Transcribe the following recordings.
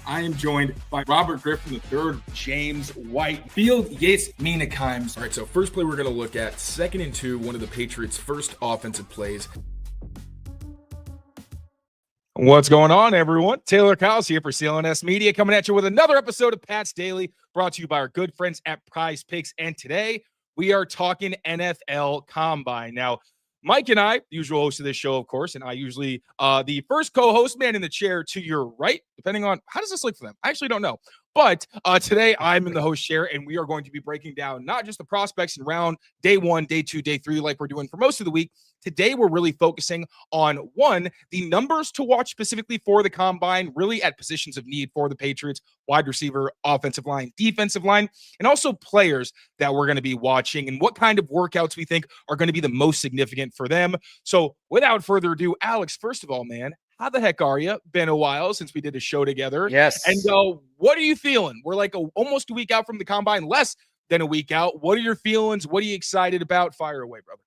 I am joined by Robert Griffin III, James White, Field Yates Meanakeims. All right, so first play we're going to look at, 2nd and 2, one of the Patriots' first offensive plays. What's going on, everyone? Taylor Kyles here for CLNS Media, coming at you with another episode of Pat's Daily, brought to you by our good friends at Prize Picks. And today we are talking NFL Combine. Now, Mike and I, the usual host of this show, of course, and I usually the first co-host, man in the chair to your right, depending on how does this look for them? I actually don't know. But today I'm in the host chair, and we are going to be breaking down not just the prospects in round day 1, day 2, day 3, like we're doing for most of the week. Today, we're really focusing on, one, the numbers to watch specifically for the Combine, really at positions of need for the Patriots, wide receiver, offensive line, defensive line, and also players that we're going to be watching and what kind of workouts we think are going to be the most significant for them. So without further ado, Alex, first of all, man, how the heck are you? Been a while since we did a show together. Yes. And what are you feeling? We're like almost a week out from the Combine, less than a week out. What are your feelings? What are you excited about? Fire away, brother.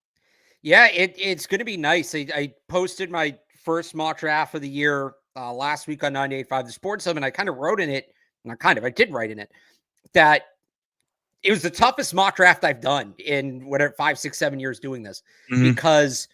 Yeah, it's going to be nice. I posted my first mock draft of the year last week on 98.5 The Sports Hub, and I kind of wrote in it, I did write in it, that it was the toughest mock draft I've done in whatever 5, 6, 7 years doing this, because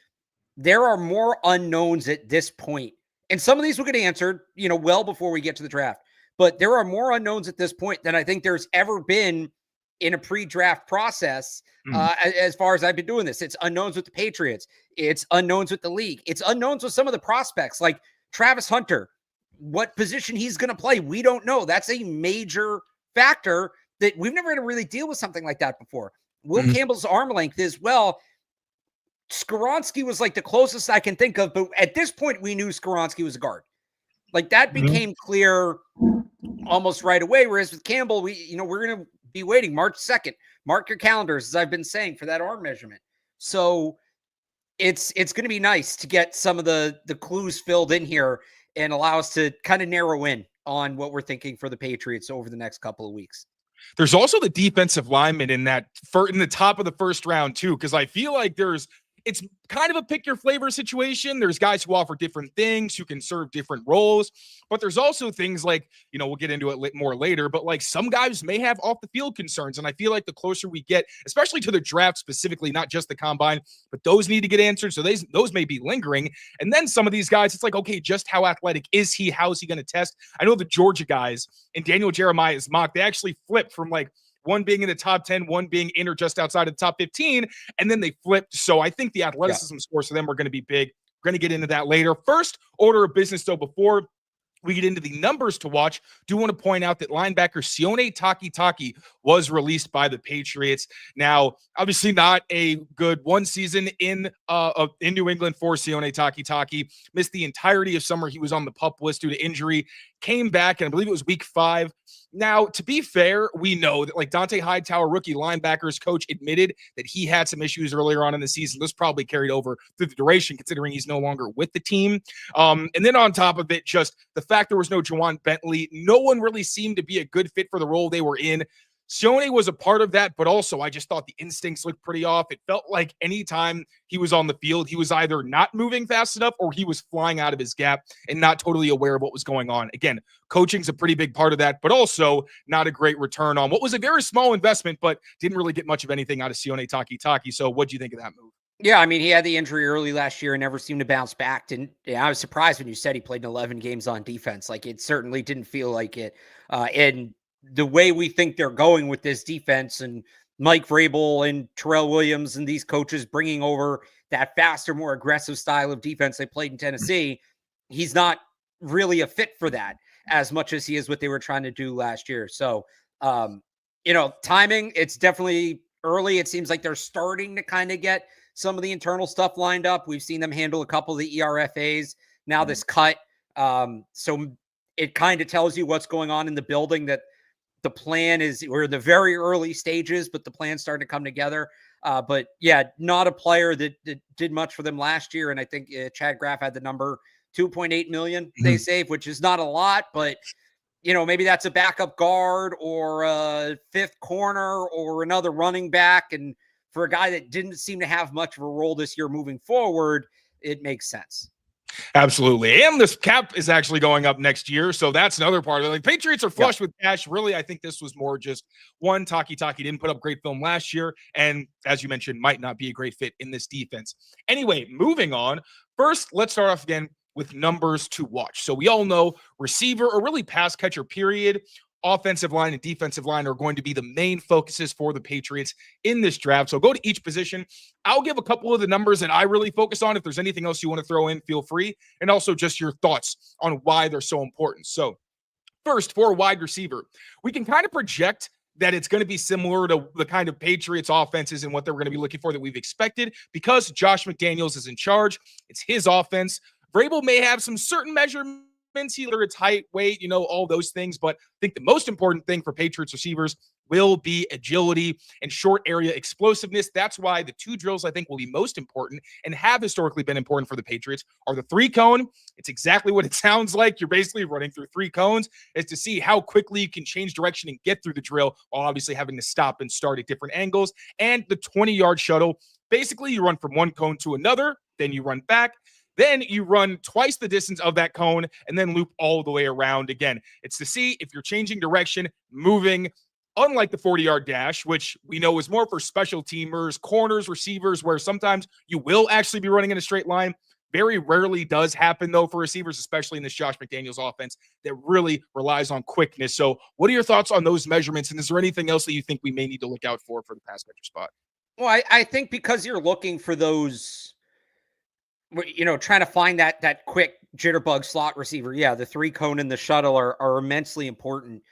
there are more unknowns at this point. And some of these will get answered, well before we get to the draft. But there are more unknowns at this point than I think there's ever been in a pre-draft process. As far as I've been doing this, it's unknowns with the Patriots. It's unknowns with the league. It's unknowns with some of the prospects, like Travis Hunter. What position he's going to play, we don't know. That's a major factor that we've never had to really deal with something like that before. Will Campbell's arm length is, well, Skoronski was like the closest I can think of, but at this point, we knew Skoronski was a guard. Like that became clear almost right away. Whereas with Campbell, we're going to be waiting March 2nd. Mark your calendars, as I've been saying, for that arm measurement. So it's going to be nice to get some of the clues filled in here and allow us to kind of narrow in on what we're thinking for the Patriots over the next couple of weeks. There's also the defensive lineman in the top of the first round too, because I feel like it's kind of a pick your flavor situation. There's guys who offer different things, who can serve different roles, but there's also things like, we'll get into it more later, but like some guys may have off the field concerns. And I feel like the closer we get, especially to the draft specifically, not just the Combine, but those need to get answered. So those may be lingering. And then some of these guys, it's like, okay, just how athletic is he? How is he going to test? I know the Georgia guys and Daniel Jeremiah's mock, they actually flipped from like one being in the top 10, one being in or just outside of the top 15, and then they flipped. So I think the athleticism scores for them are going to be big. We're going to get into that later. First order of business, though, before we get into the numbers to watch, do want to point out that linebacker Sione Takitaki was released by the Patriots. Now, obviously not a good one season in New England for Sione Takitaki. Missed the entirety of summer. He was on the PUP list due to injury. Came back, and I believe it was week 5. Now, to be fair, we know that like Dante Hightower, rookie linebackers coach, admitted that he had some issues earlier on in the season. This probably carried over through the duration, considering he's no longer with the team. And then on top of it, just the fact there was no Juwan Bentley, no one really seemed to be a good fit for the role they were in. Sione was a part of that, but also I just thought the instincts looked pretty off. It felt like anytime he was on the field, he was either not moving fast enough or he was flying out of his gap and not totally aware of what was going on. Again, coaching's a pretty big part of that, but also not a great return on what was a very small investment, but didn't really get much of anything out of Sione Takitaki. So what do you think of that move? Yeah, I mean, he had the injury early last year and never seemed to bounce back. And I was surprised when you said he played in 11 games on defense. Like, it certainly didn't feel like it. And the way we think they're going with this defense and Mike Vrabel and Terrell Williams and these coaches bringing over that faster, more aggressive style of defense they played in Tennessee, he's not really a fit for that as much as he is what they were trying to do last year. So, timing, it's definitely early. It seems like they're starting to kind of get some of the internal stuff lined up. We've seen them handle a couple of the ERFAs. Now this cut. So it kind of tells you what's going on in the building, that the plan is, we're in the very early stages, but the plan's starting to come together. But yeah, not a player that did much for them last year. And I think Chad Graff had the number 2.8 million they saved, which is not a lot, but maybe that's a backup guard or a fifth corner or another running back. And for a guy that didn't seem to have much of a role this year moving forward, it makes sense. Absolutely. And this cap is actually going up next year. So that's another part of it. Like, Patriots are flush with cash. Really, I think this was more just one, Takitaki didn't put up great film last year. And as you mentioned, might not be a great fit in this defense. Anyway, moving on. First, let's start off again with numbers to watch. So we all know receiver or really pass catcher, period. Offensive line and defensive line are going to be the main focuses for the Patriots in this draft. So go to each position. I'll give a couple of the numbers that I really focus on. If there's anything else you want to throw in, feel free. And also just your thoughts on why they're so important. So first, for wide receiver, we can kind of project that it's going to be similar to the kind of Patriots offenses and what they're going to be looking for that we've expected because Josh McDaniels is in charge. It's his offense. Vrabel may have some certain measurements, either its height, weight, all those things. But I think the most important thing for Patriots receivers will be agility and short area explosiveness. That's why the two drills I think will be most important and have historically been important for the Patriots are the 3-cone. It's exactly what it sounds like. You're basically running through 3 cones is to see how quickly you can change direction and get through the drill while obviously having to stop and start at different angles. And the 20-yard shuttle, basically you run from one cone to another, then you run back. Then you run twice the distance of that cone and then loop all the way around again. It's to see if you're changing direction, moving, unlike the 40-yard dash, which we know is more for special teamers, corners, receivers, where sometimes you will actually be running in a straight line. Very rarely does happen, though, for receivers, especially in this Josh McDaniels offense that really relies on quickness. So what are your thoughts on those measurements? And is there anything else that you think we may need to look out for the pass catcher spot? Well, I think because you're looking for those, trying to find that quick jitterbug slot receiver. Yeah, the 3-cone and the shuttle are immensely important.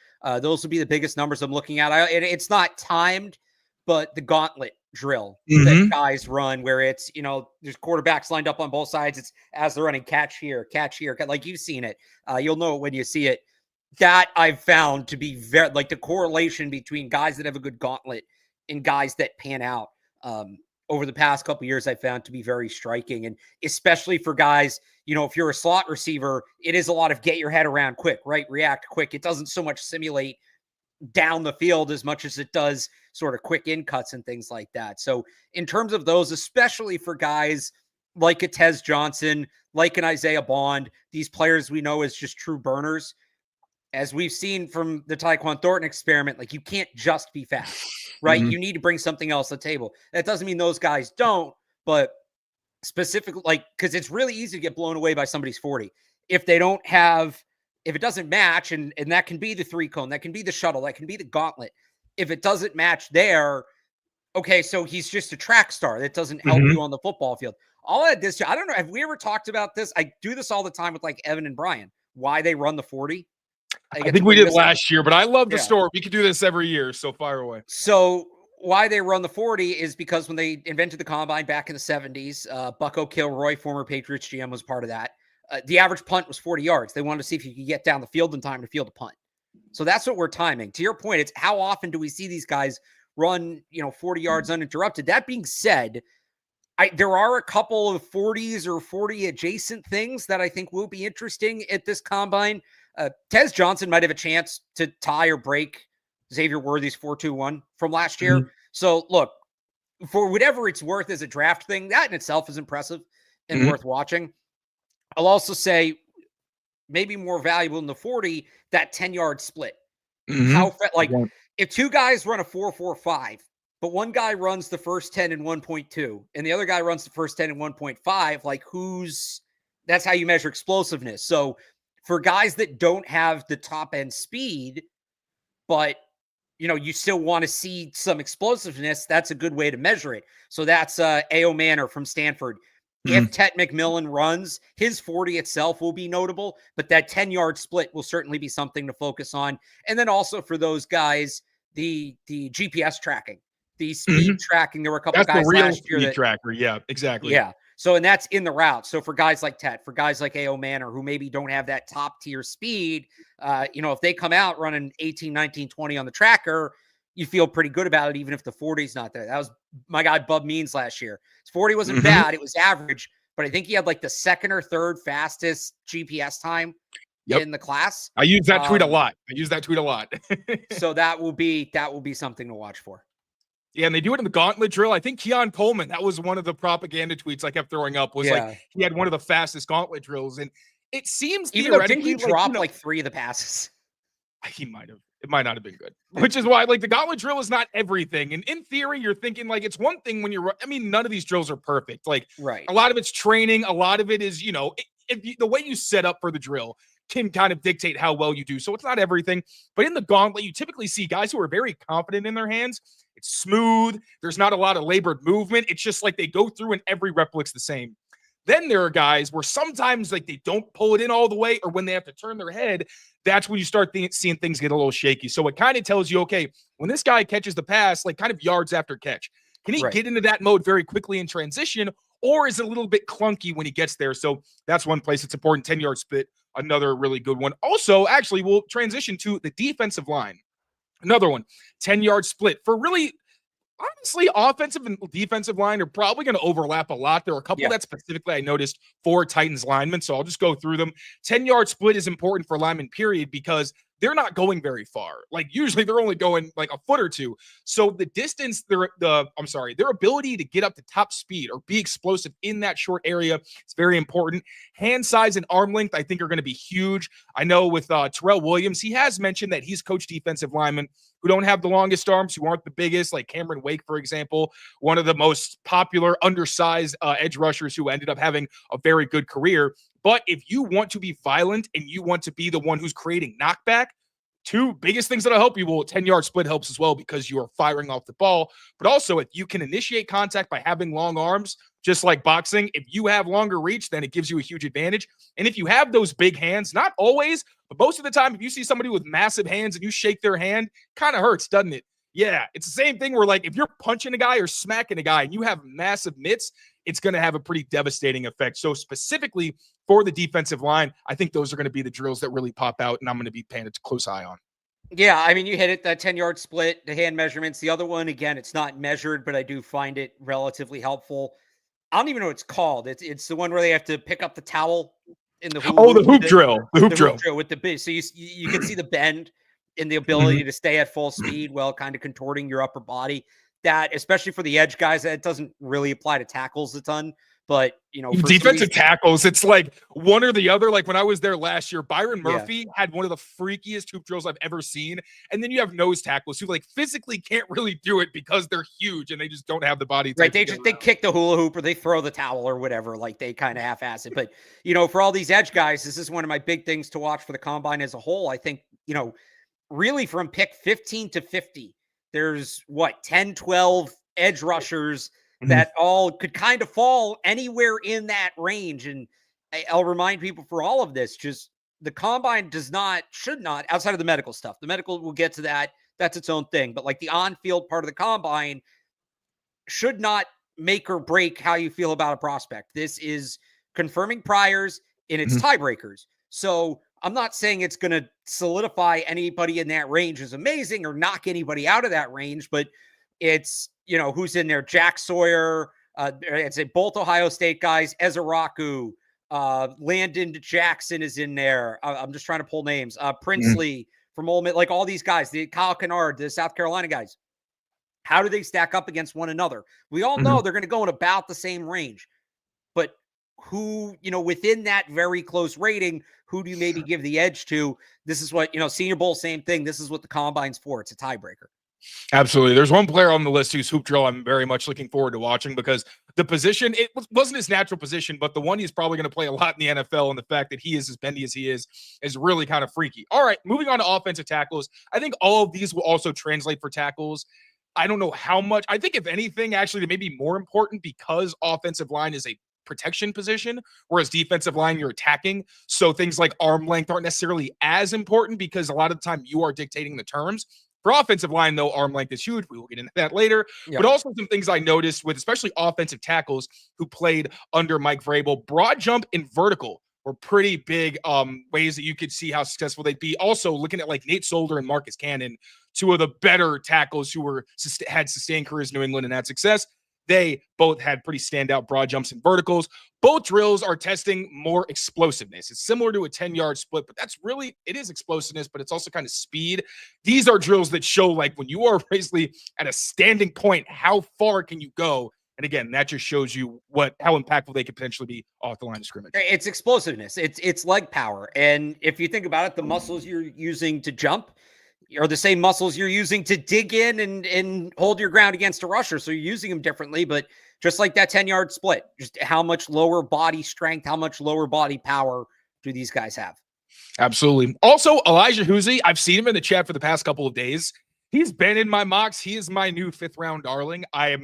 Those will be the biggest numbers I'm looking at. It's not timed, but the gauntlet drill that guys run where it's, there's quarterbacks lined up on both sides. It's as they're running catch here, like you've seen it. You'll know it when you see it. That I've found to be very, like, the correlation between guys that have a good gauntlet and guys that pan out. Over the past couple of years, I found to be very striking. And especially for guys, if you're a slot receiver, it is a lot of get your head around quick, right? React quick. It doesn't so much simulate down the field as much as it does sort of quick in cuts and things like that. So in terms of those, especially for guys like a Tez Johnson, like an Isaiah Bond, these players we know as just true burners, as we've seen from the Tyquan Thornton experiment, like, you can't just be fast, right? You need to bring something else to the table. That doesn't mean those guys don't, but specifically, like, because it's really easy to get blown away by somebody's 40. If they don't have, if it doesn't match, and that can be the 3-cone, that can be the shuttle, that can be the gauntlet. If it doesn't match there, okay, so he's just a track star. That doesn't help you on the football field. I'll add this. I don't know. Have we ever talked about this? I do this all the time with, like, Evan and Brian, why they run the 40. I think we did last year, but I love the story. We could do this every year, so fire away. So why they run the 40 is because when they invented the combine back in the 70s, Bucko Kilroy, former Patriots GM, was part of that. The average punt was 40 yards. They wanted to see if you could get down the field in time to field a punt. So that's what we're timing. To your point, it's how often do we see these guys run, 40 yards uninterrupted? That being said, there are a couple of 40s or 40 adjacent things that I think will be interesting at this combine. Tez Johnson might have a chance to tie or break Xavier Worthy's 4.21 from last year. So look, for whatever it's worth as a draft thing, that in itself is impressive and worth watching. I'll also say maybe more valuable in the 40, that 10-yard split. If two guys run a 4.45, but one guy runs the first 10 in 1.2 and the other guy runs the first 10 in 1.5, like, that's how you measure explosiveness. So for guys that don't have the top end speed, but you still want to see some explosiveness, that's a good way to measure it. So that's A.O. Manor from Stanford. If Tet McMillan runs, his 40 itself will be notable, but that 10-yard split will certainly be something to focus on. And then also for those guys, the GPS tracking, the speed tracking. There were a couple guys last year that tracker. Yeah, exactly. Yeah. So, and that's in the route. So for guys like Tet, for guys like A.O. Manor, who maybe don't have that top tier speed, if they come out running 18, 19, 20 on the tracker, you feel pretty good about it, even if the 40 is not there. That was my guy, Bub Means, last year. His 40 wasn't bad. It was average, but I think he had like the second or third fastest GPS time in the class. I use that tweet a lot. So that will be something to watch for. Yeah, and they do it in the gauntlet drill. I think Keon Coleman, that was one of the propaganda tweets I kept throwing up, was like he had one of the fastest gauntlet drills. And it seems even though didn't theoretically he drop like 3 of the passes? He might have. It might not have been good, which is why, like, the gauntlet drill is not everything. And in theory, you're thinking, like, it's one thing when I mean, none of these drills are perfect. Like, a lot of it's training. A lot of it is, the way you set up for the drill can kind of dictate how well you do. So it's not everything. But in the gauntlet, you typically see guys who are very confident in their hands. It's smooth. There's not a lot of labored movement. It's just like they go through and every rep looks the same. Then there are guys where sometimes like they don't pull it in all the way, or when they have to turn their head, that's when you start seeing things get a little shaky. So it kind of tells you, okay, when this guy catches the pass, like kind of yards after catch, can he get into that mode very quickly in transition, or is it a little bit clunky when he gets there? So that's one place it's important. 10-yard split, another really good one. Also, actually, we'll transition to the defensive line. Another one, 10-yard split for really. Honestly, offensive and defensive line are probably going to overlap a lot. There are a couple that specifically I noticed for Titans linemen, so I'll just go through them. 10-yard split is important for linemen, period, because they're not going very far. Like, usually they're only going like a foot or two. So the distance, their ability to get up to top speed or be explosive in that short area is very important. Hand size and arm length, I think, are going to be huge. I know with Terrell Williams, he has mentioned that he's coached defensive linemen who don't have the longest arms, who aren't the biggest, like Cameron Wake, for example, one of the most popular undersized edge rushers who ended up having a very good career. But if you want to be violent and you want to be the one who's creating knockback, two biggest things that'll help you. Well, 10-yard split helps as well because you are firing off the ball. But also, if you can initiate contact by having long arms, just like boxing, if you have longer reach, then it gives you a huge advantage. And if you have those big hands, not always, but most of the time, if you see somebody with massive hands and you shake their hand, kind of hurts, doesn't it? Yeah, it's the same thing where, like, if you're punching a guy or smacking a guy and you have massive mitts, it's going to have a pretty devastating effect. So specifically for the defensive line, I think those are going to be the drills that really pop out, and I'm going to be paying a close eye on. Yeah, I mean, you hit it, that 10-yard split, the hand measurements. The other one, again, it's not measured, but I do find it relatively helpful. I don't even know what it's called. It's the one where they have to pick up the towel in the hoop. Oh, the hoop drill. The hoop drill with the big. So you can see the bend in the ability to stay at full speed while kind of contorting your upper body. That, especially for the edge guys, that doesn't really apply to tackles a ton. But, for defensive tackles, it's like one or the other. Like when I was there last year, Byron Murphy had one of the freakiest hoop drills I've ever seen. And then you have nose tackles who like physically can't really do it because they're huge and they just don't have the body. Right. They kick the hula hoop or they throw the towel or whatever. Like they kind of half-ass it. But, for all these edge guys, this is one of my big things to watch for the combine as a whole. I think, really from pick 15 to 50, there's 10, 12 edge rushers that all could kind of fall anywhere in that range. And I'll remind people for all of this, just the combine should not, outside of the medical stuff, the medical, we'll get to that. That's its own thing. But like the on-field part of the combine should not make or break how you feel about a prospect. This is confirming priors and it's tiebreakers. So I'm not saying it's going to solidify anybody in that range as amazing or knock anybody out of that range, but it's, who's in there? Jack Sawyer, I'd say both Ohio State guys, Ezeraku, Landon Jackson is in there. I'm just trying to pull names. Princely from Ole Miss, like all these guys, the Kyle Kennard, the South Carolina guys. How do they stack up against one another? We all know they're going to go in about the same range, but who, within that very close rating, who do you maybe give the edge to? This is what, Senior Bowl, same thing. This is what the combine's for. It's a tiebreaker. Absolutely. There's one player on the list whose hoop drill I'm very much looking forward to watching because the position, it wasn't his natural position, but the one he's probably going to play a lot in the NFL, and the fact that he is as bendy as he is really kind of freaky. All right, moving on to offensive tackles. I think all of these will also translate for tackles. I don't know how much. I think if anything, actually, they may be more important because offensive line is a protection position, whereas defensive line, you're attacking. So things like arm length aren't necessarily as important because a lot of the time you are dictating the terms. For offensive line, though, arm length is huge. We will get into that later. Yep. But also some things I noticed with especially offensive tackles who played under Mike Vrabel. Broad jump and vertical were pretty big ways that you could see how successful they'd be. Also, looking at like Nate Solder and Marcus Cannon, two of the better tackles who had sustained careers in New England and had success. They both had pretty standout broad jumps and verticals. Both drills are testing more explosiveness. It's similar to a 10-yard split, but it is explosiveness, but it's also kind of speed. These are drills that show, like, when you are basically at a standing point, how far can you go? And again, that just shows you how impactful they could potentially be off the line of scrimmage. It's explosiveness. It's leg power. And if you think about it, the muscles you're using to jump are the same muscles you're using to dig in and hold your ground against a rusher. So you're using them differently, but just like that 10-yard split, just how much lower body strength, how much lower body power do these guys have? Absolutely. Also, Elijah Huzzi, I've seen him in the chat for the past couple of days. He's been in my mocks. He is my new 5th-round darling. I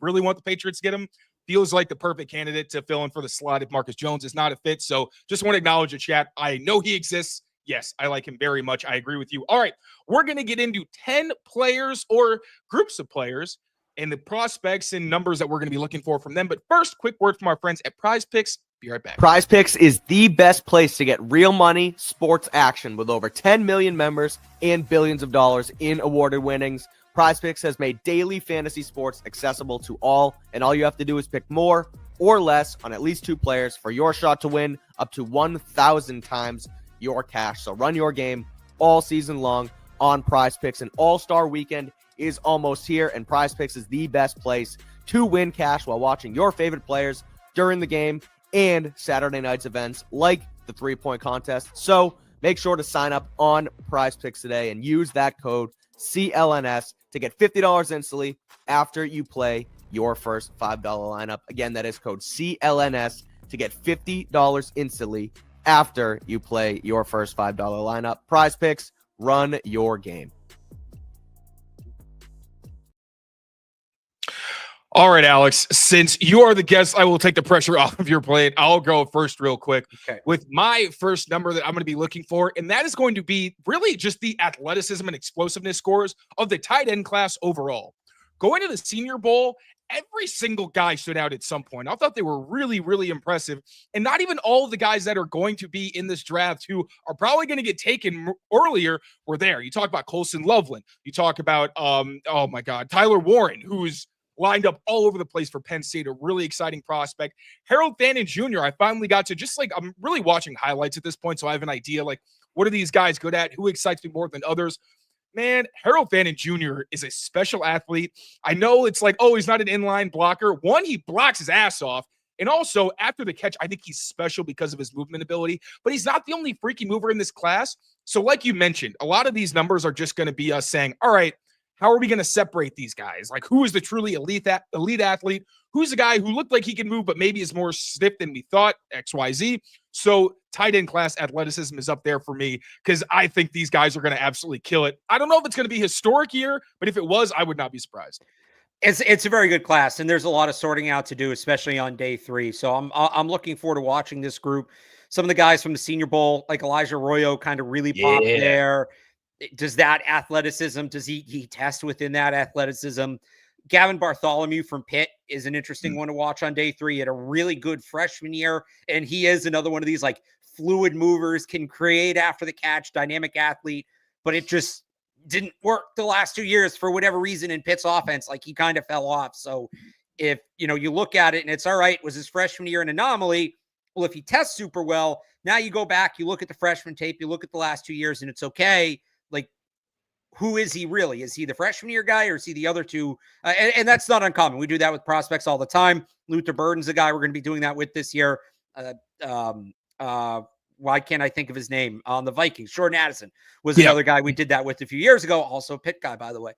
really want the Patriots to get him. Feels like the perfect candidate to fill in for the slot if Marcus Jones is not a fit. So just want to acknowledge the chat. I know he exists. Yes, I like him very much. I agree with you. All right, we're going to get into 10 players or groups of players and the prospects and numbers that we're going to be looking for from them. But first, quick word from our friends at Prize Picks. Be right back. Prize Picks is the best place to get real money, sports action with over 10 million members and billions of dollars in awarded winnings. Prize Picks has made daily fantasy sports accessible to all, and all you have to do is pick more or less on at least 2 players for your shot to win up to 1,000 times your cash. So run your game all season long on Prize Picks. An all-star weekend is almost here, and Prize Picks is the best place to win cash while watching your favorite players during the game and Saturday night's events like the 3-point contest. So make sure to sign up on Prize Picks today and use that code CLNS to get $50 instantly after you play your first $5 lineup. Again, that is code CLNS to get $50 instantly after you play your first $5 lineup. Prize Picks, run your game. All right, Alex, since you are the guest, I will take the pressure off of your plate. I'll go first real quick with my first number that I'm going to be looking for, and that is going to be really just the athleticism and explosiveness scores of the tight end class overall. Going to the Senior Bowl, every single guy stood out at some point. I thought they were really, really impressive, and not even all of the guys that are going to be in this draft who are probably going to get taken earlier were there. You talk about Colson Loveland. You talk about, Tyler Warren, who's lined up all over the place for Penn State, a really exciting prospect. Harold Fannin Jr., I finally got to I'm really watching highlights at this point, so I have an idea, what are these guys good at? Who excites me more than others? Man, Harold Fannin Jr. is a special athlete. I know it's he's not an inline blocker. One, he blocks his ass off. And also, after the catch, I think he's special because of his movement ability. But he's not the only freaky mover in this class. So like you mentioned, a lot of these numbers are just going to be us saying, all right, how are we going to separate these guys? Who is the truly elite athlete? Who's the guy who looked like he can move, but maybe is more stiff than we thought? XYZ. So tight end class athleticism is up there for me because I think these guys are going to absolutely kill it. I don't know if it's going to be a historic year, but if it was, I would not be surprised. It's a very good class, and there's a lot of sorting out to do, especially on day 3. So I'm looking forward to watching this group. Some of the guys from the Senior Bowl, like Elijah Arroyo, kind of really popped there. Does that athleticism, does he test within that athleticism? Gavin Bartholomew from Pitt is an interesting one to watch on day 3. He had a really good freshman year, and he is another one of these fluid movers, can create after the catch, dynamic athlete, but it just didn't work the last 2 years for whatever reason in Pitt's offense. He kind of fell off. So if you look at it and it's all right, was his freshman year an anomaly? Well, if he tests super well, now you go back, you look at the freshman tape, you look at the last 2 years, and it's okay. Who is he really? Is he the freshman year guy or is he the other two? And that's not uncommon. We do that with prospects all the time. Luther Burden's the guy we're going to be doing that with this year. Why can't I think of his name? On the Vikings, Jordan Addison was another guy we did that with a few years ago. Also a Pitt guy, by the way.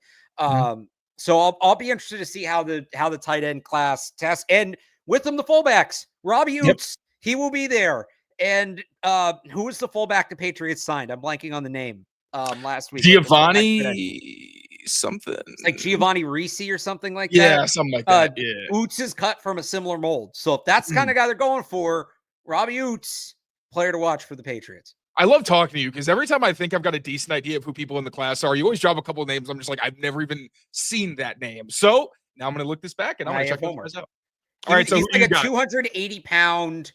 So I'll be interested to see how the tight end class tests. And with them, the fullbacks, Robbie Utes, he will be there. And who was the fullback the Patriots signed? I'm blanking on the name. Last week, Giovanni something, like Giovanni Risi or something like that. Yeah, something like that. Utes is cut from a similar mold. So if that's the kind of guy they're going for, Robbie Utes, player to watch for the Patriots. I love talking to you because every time I think I've got a decent idea of who people in the class are, you always drop a couple of names. I'm just I've never even seen that name. So now I'm going to look this back and I'm going to check those guys out. All right, so he's a 280-pound.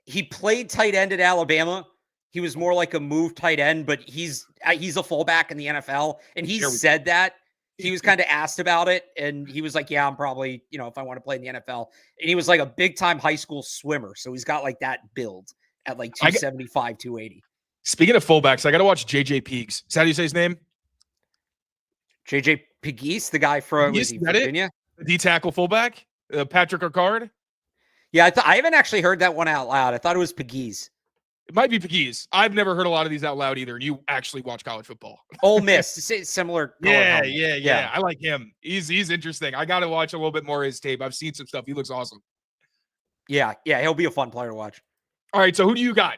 He played tight end at Alabama. He was more like a move tight end, but he's a fullback in the NFL, and he said that he was kind of asked about it, and he was like, yeah, I'm probably, if I want to play in the NFL. And he was like a big time high school swimmer. So he's got like that build at like 275, 280. Speaking of fullbacks, I got to watch JJ Peaks. Is that how you say his name? JJ Pegues, the guy from Virginia? The D-tackle fullback? Patrick Ricard? Yeah, I haven't actually heard that one out loud. I thought it was Pegues. It might be Pegues. I've never heard a lot of these out loud either, and you actually watch college football. Ole Miss, similar. Yeah. I like him. He's interesting. I got to watch a little bit more of his tape. I've seen some stuff. He looks awesome. Yeah, he'll be a fun player to watch. All right, so who do you got?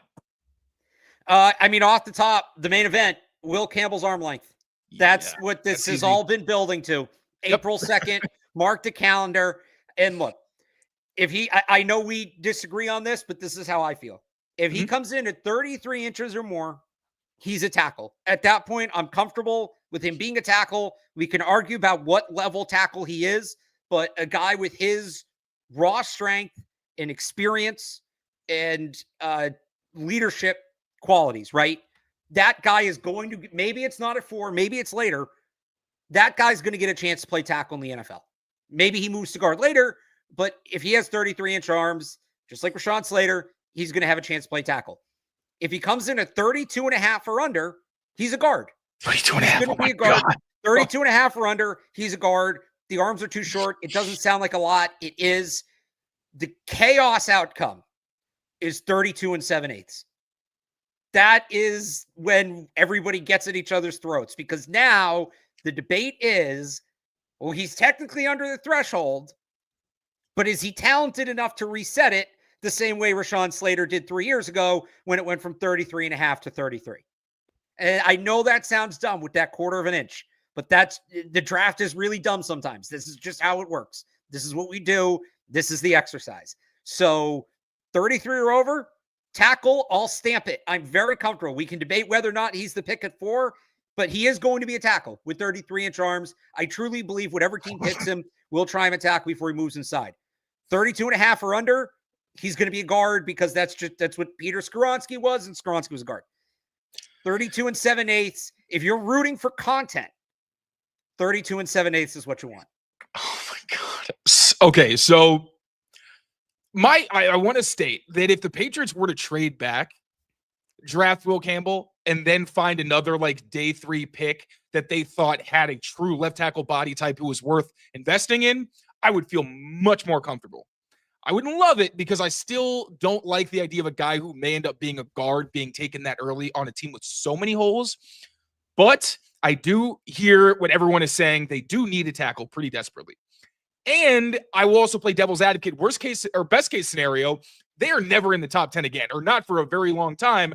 Off the top, the main event, Will Campbell's arm length. That's what this has all been building to. April 2nd, mark the calendar. And look, I know we disagree on this, but this is how I feel. If he comes in at 33 inches or more, he's a tackle. At that point, I'm comfortable with him being a tackle. We can argue about what level tackle he is, but a guy with his raw strength and experience and leadership qualities, right? That guy is going to, maybe it's not at 4, maybe it's later. That guy's going to get a chance to play tackle in the NFL. Maybe he moves to guard later, but if he has 33-inch arms, just like Rashawn Slater, he's going to have a chance to play tackle. If he comes in at 32 and a half or under, he's a guard. 32 and a half. He's going to be a guard. 32 and a half or under, he's a guard. The arms are too short. It doesn't sound like a lot. It is. The chaos outcome is 32 and 7/8. That is when everybody gets at each other's throats, because now the debate is, well, he's technically under the threshold, but is he talented enough to reset it the same way Rashawn Slater did 3 years ago when it went from 33 and a half to 33? And I know that sounds dumb with that quarter of an inch, but the draft is really dumb sometimes. This is just how it works. This is what we do. This is the exercise. So 33 or over, tackle, I'll stamp it. I'm very comfortable. We can debate whether or not he's the pick at 4, but he is going to be a tackle with 33-inch arms. I truly believe whatever team picks him will try him a tackle before he moves inside. 32 and a half or under, he's going to be a guard, because that's what Peter Skoronski was, and Skoronski was a guard. 32 and 7/8. If you're rooting for content, 32 and 7/8 is what you want. Oh my God. Okay, so I want to state that if the Patriots were to trade back, draft Will Campbell, and then find another like day 3 pick that they thought had a true left tackle body type who was worth investing in, I would feel much more comfortable. I wouldn't love it, because I still don't like the idea of a guy who may end up being a guard being taken that early on a team with so many holes. But I do hear what everyone is saying. They do need a tackle pretty desperately. And I will also play devil's advocate. Worst case or best case scenario, they are never in the top 10 again, or not for a very long time.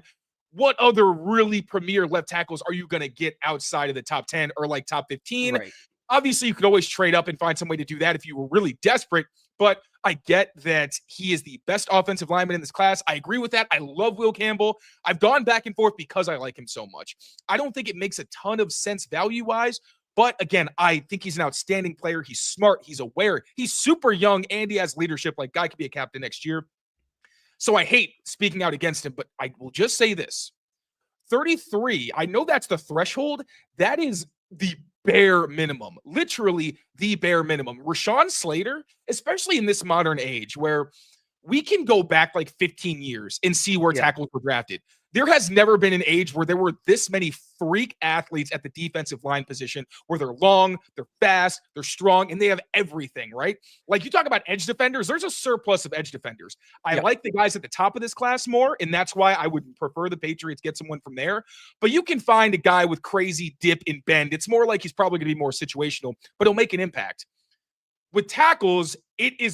What other really premier left tackles are you going to get outside of the top 10 or like top 15? Right. Obviously, you could always trade up and find some way to do that if you were really desperate. But I get that he is the best offensive lineman in this class. I agree with that. I love Will Campbell. I've gone back and forth because I like him so much. I don't think it makes a ton of sense value-wise. But again, I think he's an outstanding player. He's smart. He's aware. He's super young, and he has leadership. Like, guy could be a captain next year. So I hate speaking out against him, but I will just say this. 33, I know that's the threshold. That is the bare minimum, literally the bare minimum. Rashawn Slater, especially in this modern age where we can go back like 15 years and see where tackles were drafted. There has never been an age where there were this many freak athletes at the defensive line position, where they're long, they're fast, they're strong, and they have everything, right? Like, you talk about edge defenders, there's a surplus of edge defenders. I like the guys at the top of this class more, and that's why I would prefer the Patriots get someone from there. But you can find a guy with crazy dip and bend. It's more like he's probably going to be more situational, but he'll make an impact. With tackles,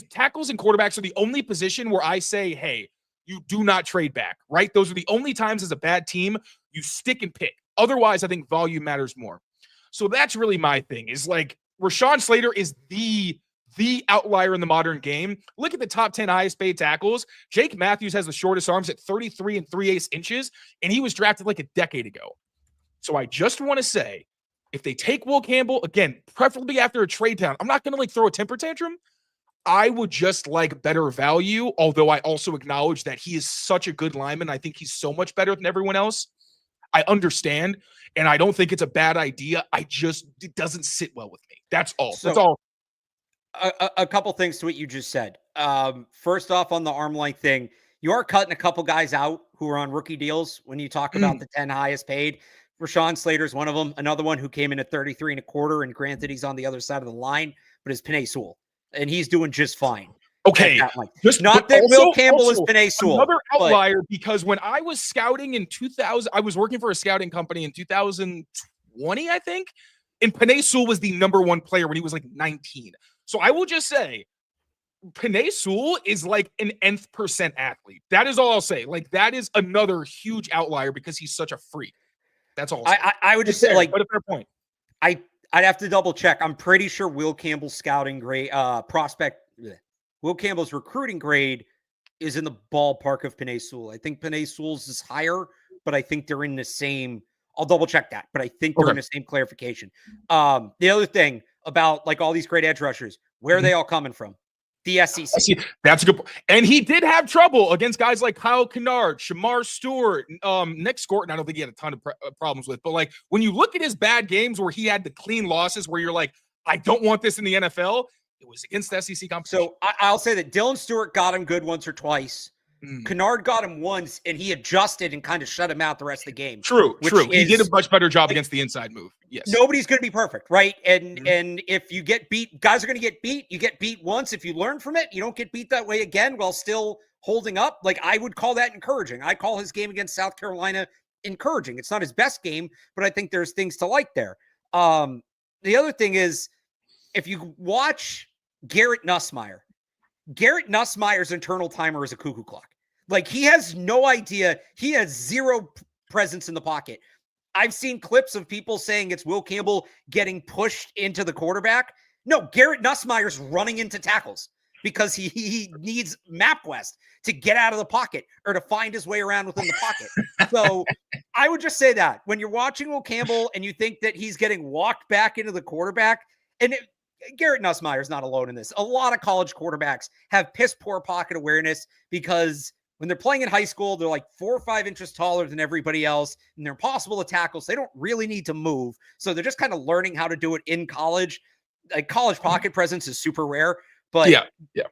tackles and quarterbacks are the only position where I say, hey, you do not trade back, right? Those are the only times as a bad team you stick and pick. Otherwise, I think volume matters more. So that's really my thing, is like Rashawn Slater is the outlier in the modern game. Look at the top 10 highest paid tackles. Jake Matthews has the shortest arms at 33 3/8 inches, and he was drafted like a decade ago. So I just want to say, if they take Will Campbell, again, preferably after a trade down, I'm not going to like throw a temper tantrum. I would just like better value, although I also acknowledge that he is such a good lineman. I think he's so much better than everyone else. I understand, and I don't think it's a bad idea. It doesn't sit well with me. That's all. So, That's all. A couple things to what you just said. First off, on the arm length thing, you are cutting a couple guys out who are on rookie deals when you talk about the 10 highest paid. Rashawn Slater's one of them. Another one who came in at 33 and a quarter, and granted he's on the other side of the line, but is Penei Sewell, and he's doing just fine. Okay. Not that Will Campbell is Penei Sewell. Another outlier, because when I was scouting in 2000, I was working for a scouting company in 2020, I think, and Penei Sewell was the number one player when he was like 19. So I will just say, Penei Sewell is like an nth percent athlete. That is all I'll say. Like, that is another huge outlier because he's such a freak. That's all. I would just say, like, what a fair point. I'd have to double check. I'm pretty sure Will Campbell's scouting grade, Will Campbell's recruiting grade is in the ballpark of Penei Sewell. I think Penei Sewell's is higher, but I think they're in the same. I'll double check that, but I think they're in the same clarification. The other thing about like all these great edge rushers, where are they all coming from? The SEC. That's a good point. And he did have trouble against guys like Kyle Kennard, Shamar Stewart, Nick Scorton. I don't think he had a ton of problems with, but like when you look at his bad games where he had the clean losses where you're like, I don't want this in the NFL, it was against the SEC competition. So I'll say that Dylan Stewart got him good once or twice. Kennard got him once, and he adjusted and kind of shut him out the rest of the game. True. He did a much better job against the inside move. Yes. Nobody's going to be perfect, right? And if you get beat, guys are going to get beat. You get beat once. If you learn from it, you don't get beat that way again while still holding up. Like, I would call that encouraging. I call his game against South Carolina encouraging. It's not his best game, but I think there's things to like there. The other thing is, if you watch Garrett Nussmeier Nussmeier's internal timer is a cuckoo clock. Like, he has no idea. He has zero presence in the pocket. I've seen clips of people saying it's Will Campbell getting pushed into the quarterback. No, Garrett Nussmeier's running into tackles because he needs MapQuest to get out of the pocket or to find his way around within the pocket. So I would just say that when you're watching Will Campbell and you think that he's getting walked back into the quarterback, and Garrett Nussmeier is not alone in this. A lot of college quarterbacks have piss poor pocket awareness because when they're playing in high school, they're like 4 or 5 inches taller than everybody else, and they're impossible to tackle, so they don't really need to move. So they're just kind of learning how to do it in college. Like, college pocket presence is super rare, but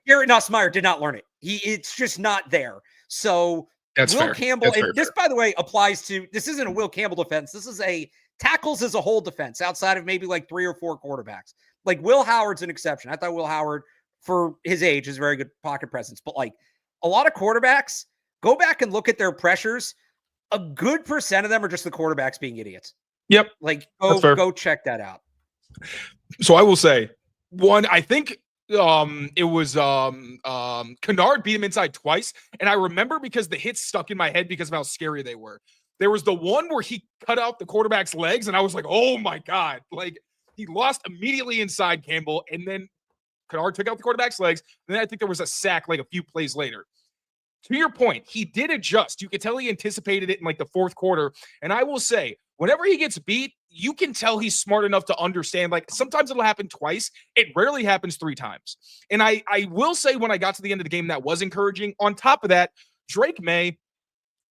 Garrett Nussmeier did not learn it. It's just not there. So that's Will fair. Campbell, that's and fair, this, by the way, applies to, this isn't a Will Campbell defense. This is a tackles as a whole defense outside of maybe like 3 or 4 quarterbacks. Like, Will Howard's an exception. I thought Will Howard, for his age, is very good pocket presence. But like a lot of quarterbacks, go back and look at their pressures. A good percent of them are just the quarterbacks being idiots. Yep. Like, go check that out. So I will say, one, I think it was Kennard beat him inside twice. And I remember because the hits stuck in my head because of how scary they were. There was the one where he cut out the quarterback's legs, and I was like, oh my God. Like, he lost immediately inside Campbell, and then Kennard took out the quarterback's legs. And then I think there was a sack like a few plays later. To your point, he did adjust. You could tell he anticipated it in like the fourth quarter. And I will say, whenever he gets beat, you can tell he's smart enough to understand, like, sometimes it'll happen twice. It rarely happens 3 times. And I will say, when I got to the end of the game, that was encouraging. On top of that, Drake May,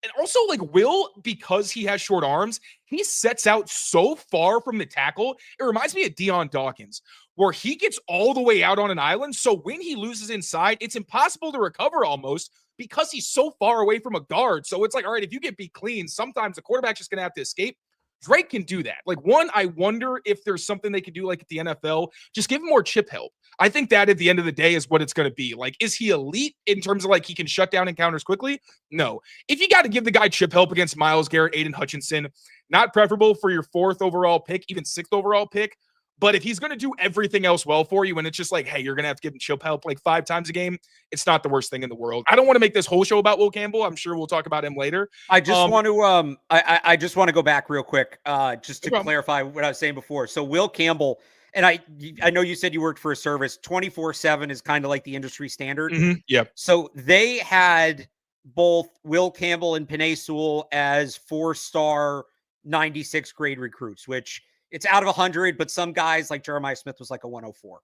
and also like Will, because he has short arms, he sets out so far from the tackle. It reminds me of Deion Dawkins, where he gets all the way out on an island. So when he loses inside, it's impossible to recover almost because he's so far away from a guard. So it's like, all right, if you get beat clean, sometimes the quarterback's just going to have to escape. Drake can do that. Like, one, I wonder if there's something they could do like at the NFL. Just give him more chip help. I think that at the end of the day is what it's going to be. Like, is he elite in terms of like he can shut down encounters quickly? No. If you got to give the guy chip help against Myles Garrett, Aiden Hutchinson, not preferable for your 4th overall pick, even 6th overall pick. But if he's going to do everything else well for you, and it's just like, hey, you're going to have to give him chip help like 5 times a game, it's not the worst thing in the world. I don't want to make this whole show about Will Campbell. I'm sure we'll talk about him later. I just want to I just want to go back real quick, just to clarify what I was saying before. So Will Campbell, and I know you said you worked for a service. 24/7 is kind of like the industry standard. Mm-hmm. Yep. So they had both Will Campbell and Penei Sewell as 4-star 96 grade recruits, which it's out of 100, but some guys like Jeremiah Smith was like a 104.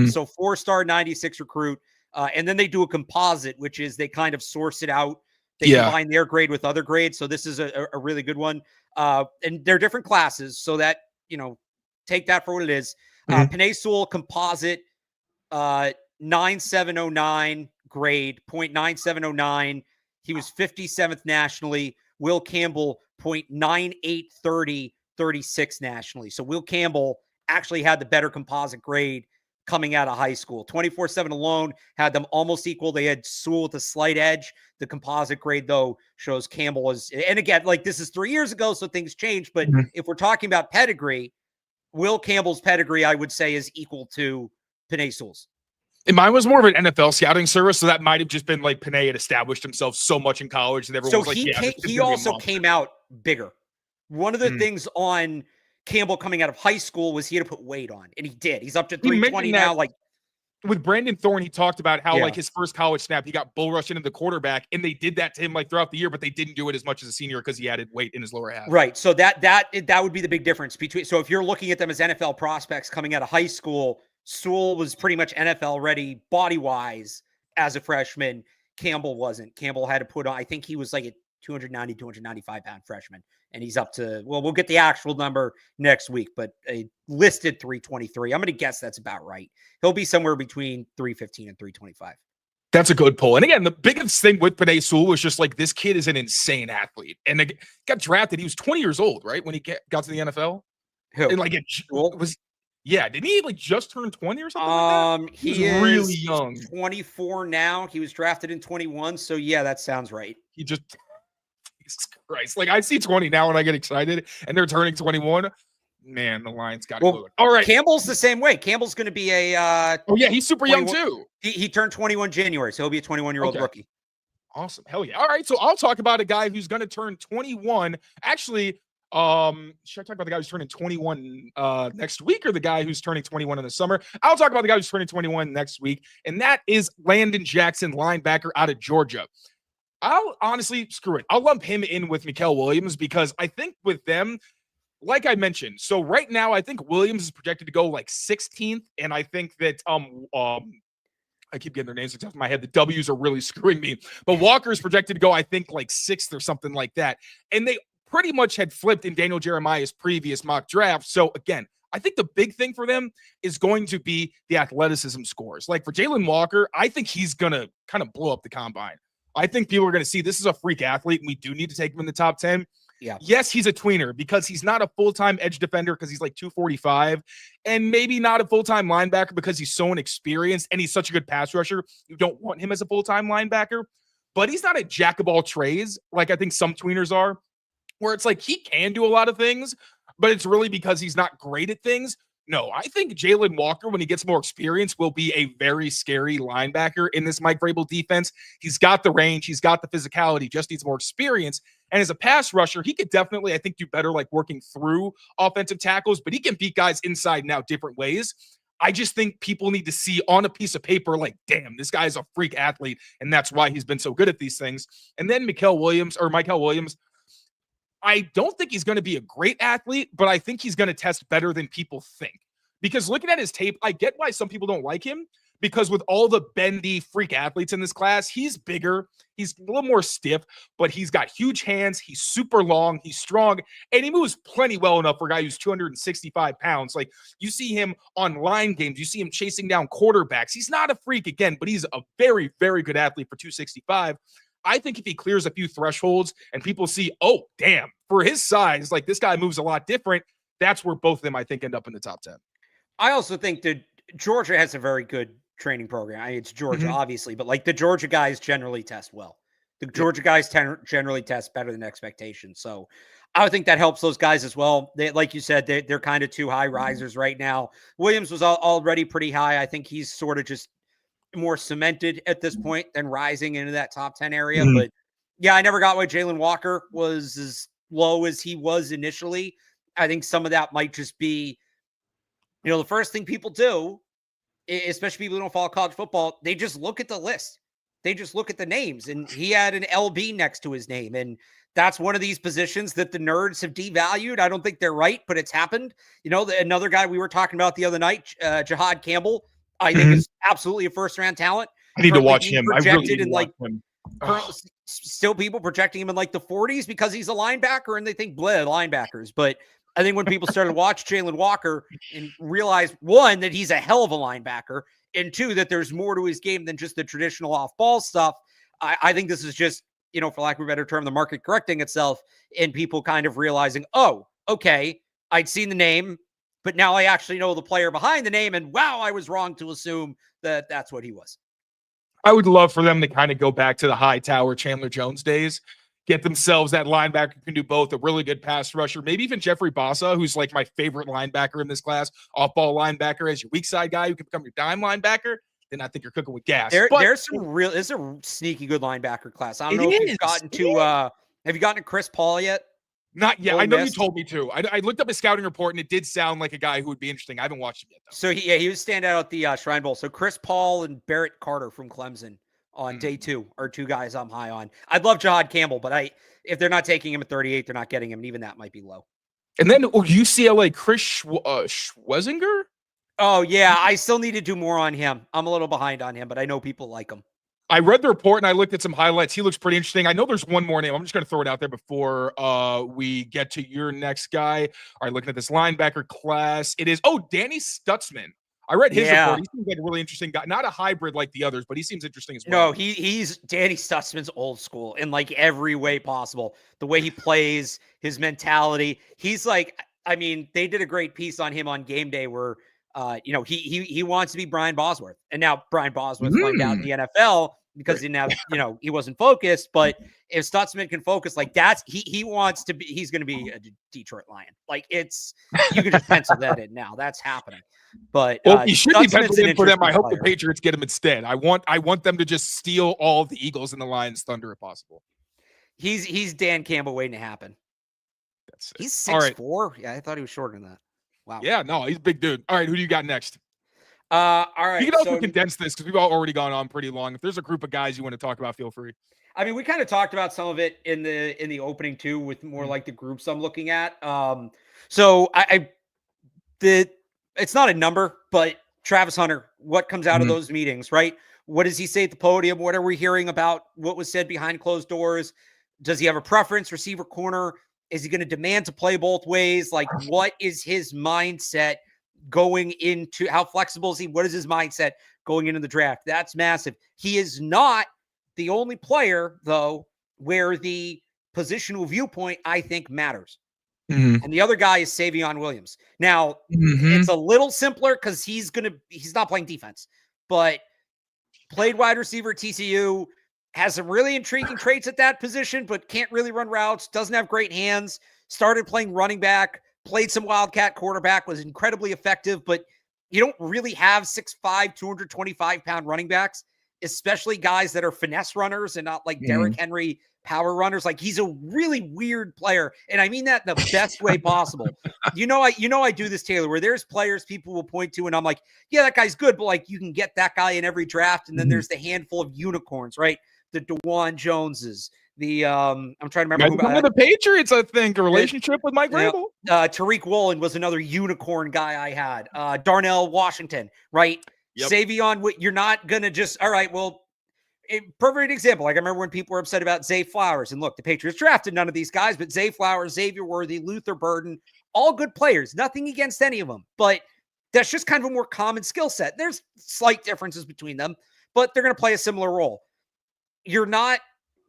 So 4-star 96 recruit. And then they do a composite, which is they kind of source it out They combine their grade with other grades. So this is a really good one. And they're different classes. So that, take that for what it is. Panay Sewell composite, 9709 grade, 0.9709. He was 57th nationally. Will Campbell, 0.9830, 36 nationally. So Will Campbell actually had the better composite grade coming out of high school. 24/7 alone had them almost equal. They had Sewell with a slight edge. The composite grade, though, shows Campbell is, and again, like this is 3 years ago, so things changed. But if we're talking about pedigree, Will Campbell's pedigree, I would say, is equal to Panay Sewell's. And mine was more of an NFL scouting service, so that might have just been like Panay had established himself so much in college that everyone was like, he also came out bigger. One of the things on Campbell coming out of high school was he had to put weight on, and he did. He's up to 320 now. Like with Brandon Thorne, he talked about how like his first college snap, he got bull rushed into the quarterback, and they did that to him like throughout the year, but they didn't do it as much as a senior because he added weight in his lower half. Right. So that would be the big difference between. So if you're looking at them as NFL prospects coming out of high school, Sewell was pretty much NFL ready body wise as a freshman. Campbell wasn't. Campbell had to put on, I think he was like a 290, 295 pound freshman. And he's up to, well, we'll get the actual number next week, but a listed 323. I'm going to guess that's about right. He'll be somewhere between 315 and 325. That's a good pull. And again, the biggest thing with Panay Sewell was just like, this kid is an insane athlete. And it got drafted. He was 20 years old, right? When he got to the NFL. Who? And like it was, didn't he like just turn 20 or something like that? He is really young. 24 now. He was drafted in 21. So yeah, that sounds right. He just, Jesus Christ. Like I see 20 now and I get excited and they're turning 21. Man, the Lions got it. All right. Campbell's the same way. Campbell's going to be a he's super young too. He turned 21 January, so he'll be a 21-year-old rookie. Awesome. Hell yeah. All right. So I'll talk about a guy who's going to turn 21. Actually, should I talk about the guy who's turning 21 next week or the guy who's turning 21 in the summer? I'll talk about the guy who's turning 21 next week, and that is Landon Jackson, linebacker out of Georgia. I'll honestly, screw it. I'll lump him in with Will Williams because I think with them, like I mentioned, so right now I think Williams is projected to go like 16th, and I think that I keep getting their names off my head. The W's are really screwing me. But Walker is projected to go, I think, like 6th or something like that. And they pretty much had flipped in Daniel Jeremiah's previous mock draft. So again, I think the big thing for them is going to be the athleticism scores. Like for Jalon Walker, I think he's going to kind of blow up the combine. I think people are going to see this is a freak athlete, and we do need to take him in the top 10. Yeah. Yes, he's a tweener because he's not a full-time edge defender because he's like 245, and maybe not a full-time linebacker because he's so inexperienced and he's such a good pass rusher. You don't want him as a full-time linebacker, but he's not a jack of all trades like I think some tweeners are, where it's like he can do a lot of things, but it's really because he's not great at things. No, I think Jalon Walker, when he gets more experience, will be a very scary linebacker in this Mike Vrabel defense. He's got the range. He's got the physicality, just needs more experience. And as a pass rusher, he could definitely, I think, do better like working through offensive tackles, but he can beat guys inside and out different ways. I just think people need to see on a piece of paper, like, damn, this guy's a freak athlete, and that's why he's been so good at these things. And then Mikel Williams, I don't think he's going to be a great athlete, but I think he's going to test better than people think. Because looking at his tape, I get why some people don't like him, because with all the bendy freak athletes in this class, he's bigger, he's a little more stiff, but he's got huge hands, he's super long, he's strong, and he moves plenty well enough for a guy who's 265 pounds. Like, you see him on line games, you see him chasing down quarterbacks. He's not a freak again, but he's a very, very good athlete for 265. I think if he clears a few thresholds and people see, oh, damn, for his size, like this guy moves a lot different, that's where both of them, I think, end up in the top 10. I also think that Georgia has a very good training program. I mean, it's Georgia, obviously, but like the Georgia guys generally test well. The Georgia guys generally test better than expectations. So I would think that helps those guys as well. They, like you said, they're kind of two high risers right now. Williams was already pretty high. I think he's sort of just more cemented at this point than rising into that top 10 area. But yeah, I never got why Jalon Walker was as low as he was initially. I think some of that might just be, you know, the first thing people do, especially people who don't follow college football, they just look at the list. They just look at the names, and he had an LB next to his name. And that's one of these positions that the nerds have devalued. I don't think they're right, but it's happened. You know, another guy we were talking about the other night, Jahad Campbell, I think is absolutely a first-round talent. I need to watch him. I really in like him. still people projecting him in like the 40s because he's a linebacker and they think linebackers. But I think when people started to watch Jalon Walker and realize, one, that he's a hell of a linebacker, and two, that there's more to his game than just the traditional off-ball stuff, I think this is just, for lack of a better term, the market correcting itself and people kind of realizing, oh, okay, I'd seen the name, but now I actually know the player behind the name, and wow, I was wrong to assume that that's what he was. I would love for them to kind of go back to the Hightower Chandler Jones days, get themselves that linebacker who can do both, a really good pass rusher, maybe even Jeffrey Bossa, who's like my favorite linebacker in this class, off-ball linebacker as your weak side guy who can become your dime linebacker. Then I think you're cooking with gas. There's a sneaky good linebacker class. I don't know if you've gotten to have you gotten to Chris Paul yet? Not yet. I know you told me to. I looked up his scouting report and it did sound like a guy who would be interesting. I haven't watched him yet though. So he was standout at the Shrine Bowl. So Chris Paul and Barrett Carter from Clemson on day 2 are two guys I'm high on. I'd love Jahad Campbell, but if they're not taking him at 38, they're not getting him, and even that might be low. And then UCLA Chris Schwezinger. Oh, yeah. I still need to do more on him. I'm a little behind on him, but I know people like him. I read the report and I looked at some highlights. He looks pretty interesting. I know there's one more name. I'm just going to throw it out there before we get to your next guy. All right, looking at this linebacker class. It is, Danny Stutzman. I read his report. He seems like a really interesting guy. Not a hybrid like the others, but he seems interesting as well. No, he's Danny Stutzman's old school in like every way possible. The way he plays, his mentality. He's like, they did a great piece on him on game day where he wants to be Brian Bosworth. And now Brian Bosworth went out in the NFL because he didn't have, he wasn't focused. But if Stutzman can focus, like he wants to be, he's going to be a Detroit Lion. Like you can just pencil that in now. That's happening. But he should be penciled in for them. I hope the Patriots get him instead. I want them to just steal all the Eagles and the Lions' thunder if possible. He's Dan Campbell waiting to happen. That's it. He's 6'4". Yeah, I thought he was shorter than that. Wow. Yeah, no, he's a big dude. All right, who do you got next? All right. You can also condense this because we've already gone on pretty long. If there's a group of guys you want to talk about, feel free. We kind of talked about some of it in the opening too, with more like the groups I'm looking at. So it's not a number, but Travis Hunter, what comes out of those meetings, right? What does he say at the podium? What are we hearing about what was said behind closed doors? Does he have a preference, receiver, corner? Is he going to demand to play both ways? Like, what is his mindset going into, how flexible is he? What is his mindset going into the draft? That's massive. He is not the only player, though, where the positional viewpoint, I think, matters. And the other guy is Savon Williams. Now, it's a little simpler because he's not playing defense, but played wide receiver at TCU, has some really intriguing traits at that position, but can't really run routes, doesn't have great hands, started playing running back, played some Wildcat quarterback, was incredibly effective, but you don't really have 6'5", 225-pound running backs, especially guys that are finesse runners and not like Derrick Henry power runners. Like, he's a really weird player, and I mean that in the best way possible. I do this, Taylor, where there's players people will point to, and I'm like, yeah, that guy's good, but like you can get that guy in every draft, and then there's the handful of unicorns, right? The DeJuan Joneses, I'm trying to remember who the Patriots, I think, a relationship with Mike Vrabel. Tariq Woolen was another unicorn guy I had. Darnell Washington, right? Yep. Savon, you're not gonna just, all right, well, perfect example. Like, I remember when people were upset about Zay Flowers, and look, the Patriots drafted none of these guys, but Zay Flowers, Xavier Worthy, Luther Burden, all good players. Nothing against any of them, but that's just kind of a more common skill set. There's slight differences between them, but they're going to play a similar role. You're not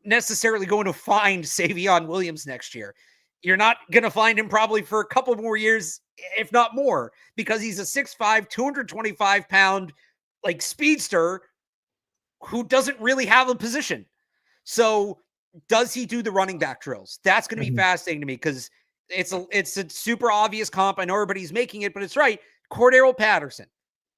necessarily going to find Savon Williams next year. You're not going to find him probably for a couple more years, if not more, because he's a 6'5", 225-pound like speedster who doesn't really have a position. So does he do the running back drills? That's going to be fascinating to me because it's a super obvious comp. I know everybody's making it, but it's right. Cordero Patterson.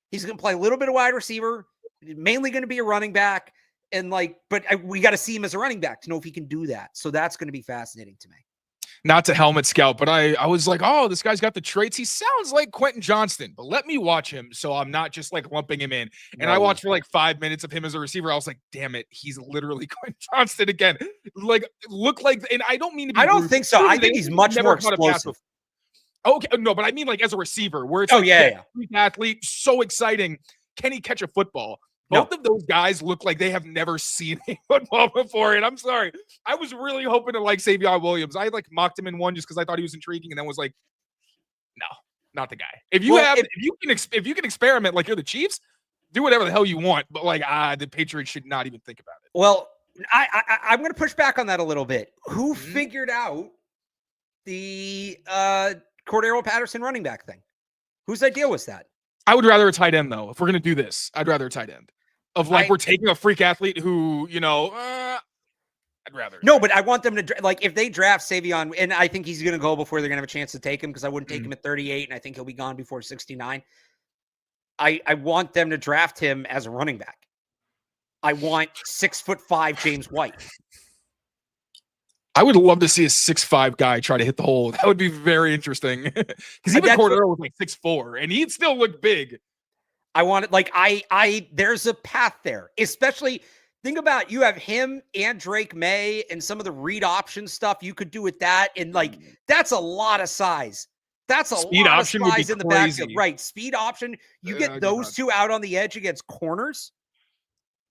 He's going to play a little bit of wide receiver, mainly going to be a running back. And but we got to see him as a running back to know if he can do that. So that's going to be fascinating to me. Not to helmet scout, but I was like, oh, this guy's got the traits. He sounds like Quentin Johnston, but let me watch him so I'm not just like lumping him in. And I watched for like 5 minutes of him as a receiver. I was like, damn it, he's literally Quentin Johnston again. Like, look like, and I don't mean to be I don't rude. think so. I think he's much more explosive. Okay, no, but I mean like as a receiver, where it's freak athlete, so exciting. Can he catch a football? Both of those guys look like they have never seen a football before, and I'm sorry. I was really hoping to like Savon Williams. I like mocked him in one just because I thought he was intriguing, and then was like, no, not the guy. If you can experiment like you're the Chiefs, do whatever the hell you want, but like the Patriots should not even think about it. Well, I'm going to push back on that a little bit. Who figured out the Cordero Patterson running back thing? Whose idea was that? I would rather a tight end, though. If we're going to do this, I'd rather a tight end. We're taking a freak athlete who, I'd rather. No, but I want them to, if they draft Savon, and I think he's going to go before they're going to have a chance to take him, because I wouldn't take him at 38, and I think he'll be gone before 69. I want them to draft him as a running back. I want 6'5" James White. I would love to see a 6'5" guy try to hit the hole. That would be very interesting. Because even Cordero was like 6'4", and he'd still look big. I want it there's a path there. Especially, think about, you have him and Drake May and some of the read option stuff you could do with that. And that's a lot of size. That's a speed lot option of size in the backfield. crazy. Right. Speed option. You get those two out on the edge against corners.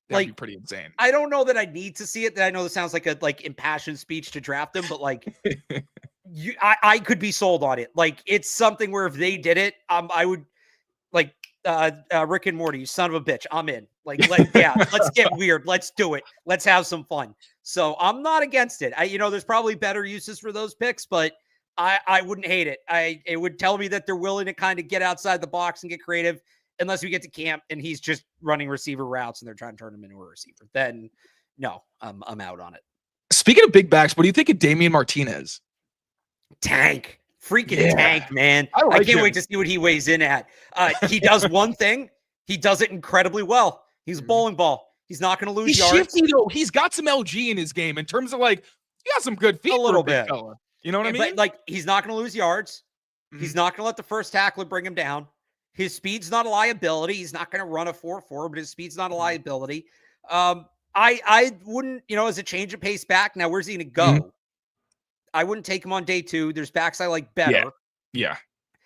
That'd be pretty insane. I don't know that I need to see it. That I know this sounds like a impassioned speech to draft them, but I could be sold on it. It's something where if they did it, I would Rick and Morty, you son of a bitch. I'm in. Let's get weird. Let's do it. Let's have some fun. So I'm not against it. There's probably better uses for those picks, but I wouldn't hate it. It would tell me that they're willing to kind of get outside the box and get creative. Unless we get to camp and he's just running receiver routes and they're trying to turn him into a receiver, then no, I'm out on it. Speaking of big backs, what do you think of Damian Martinez? Tank, tank, man. I can't wait to see what he weighs in at. He does one thing. He does it incredibly well. He's a bowling ball. He's not going to lose yards. Shifty, though. He's got some LG in his game in terms of he got some good feet. A little bit. Fella. You know what I mean? But he's not going to lose yards. He's not going to let the first tackler bring him down. His speed's not a liability. He's not going to run a 4.4, but his speed's not a liability. I wouldn't, as a change of pace back. Now, where's he going to go? I wouldn't take him on day 2. There's backs I like better. Yeah.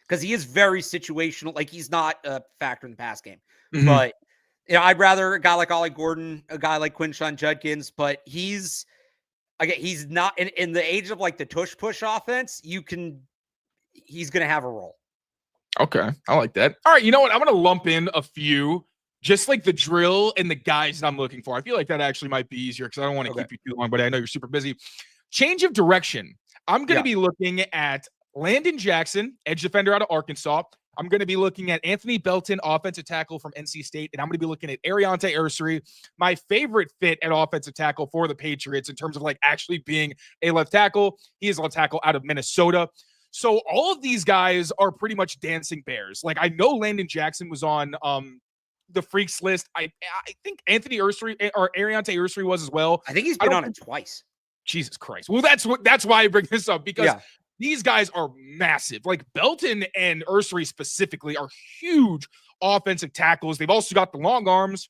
Because he is very situational. He's not a factor in the pass game. But, I'd rather a guy like Ollie Gordon, a guy like Quinshon Judkins, but he's not in the age of the tush push offense. He's going to have a role. Okay, I like that. All right, you know what? I'm going to lump in a few, just the drill and the guys that I'm looking for. I feel like that actually might be easier because I don't want to keep you too long, but I know you're super busy. Change of direction. I'm going to be looking at Landon Jackson, edge defender out of Arkansas. I'm going to be looking at Anthony Belton, offensive tackle from NC State, and I'm going to be looking at Ariante Ursary, my favorite fit at offensive tackle for the Patriots in terms of actually being a left tackle. He is a left tackle out of Minnesota. So all of these guys are pretty much dancing bears. I know Landon Jackson was on the freaks list. I think Anthony Ursary or Ariante Ursary was as well. I think he's been on it twice. Jesus Christ. Well, that's why I bring this up, because these guys are massive. Belton and Ursary specifically are huge offensive tackles. They've also got the long arms.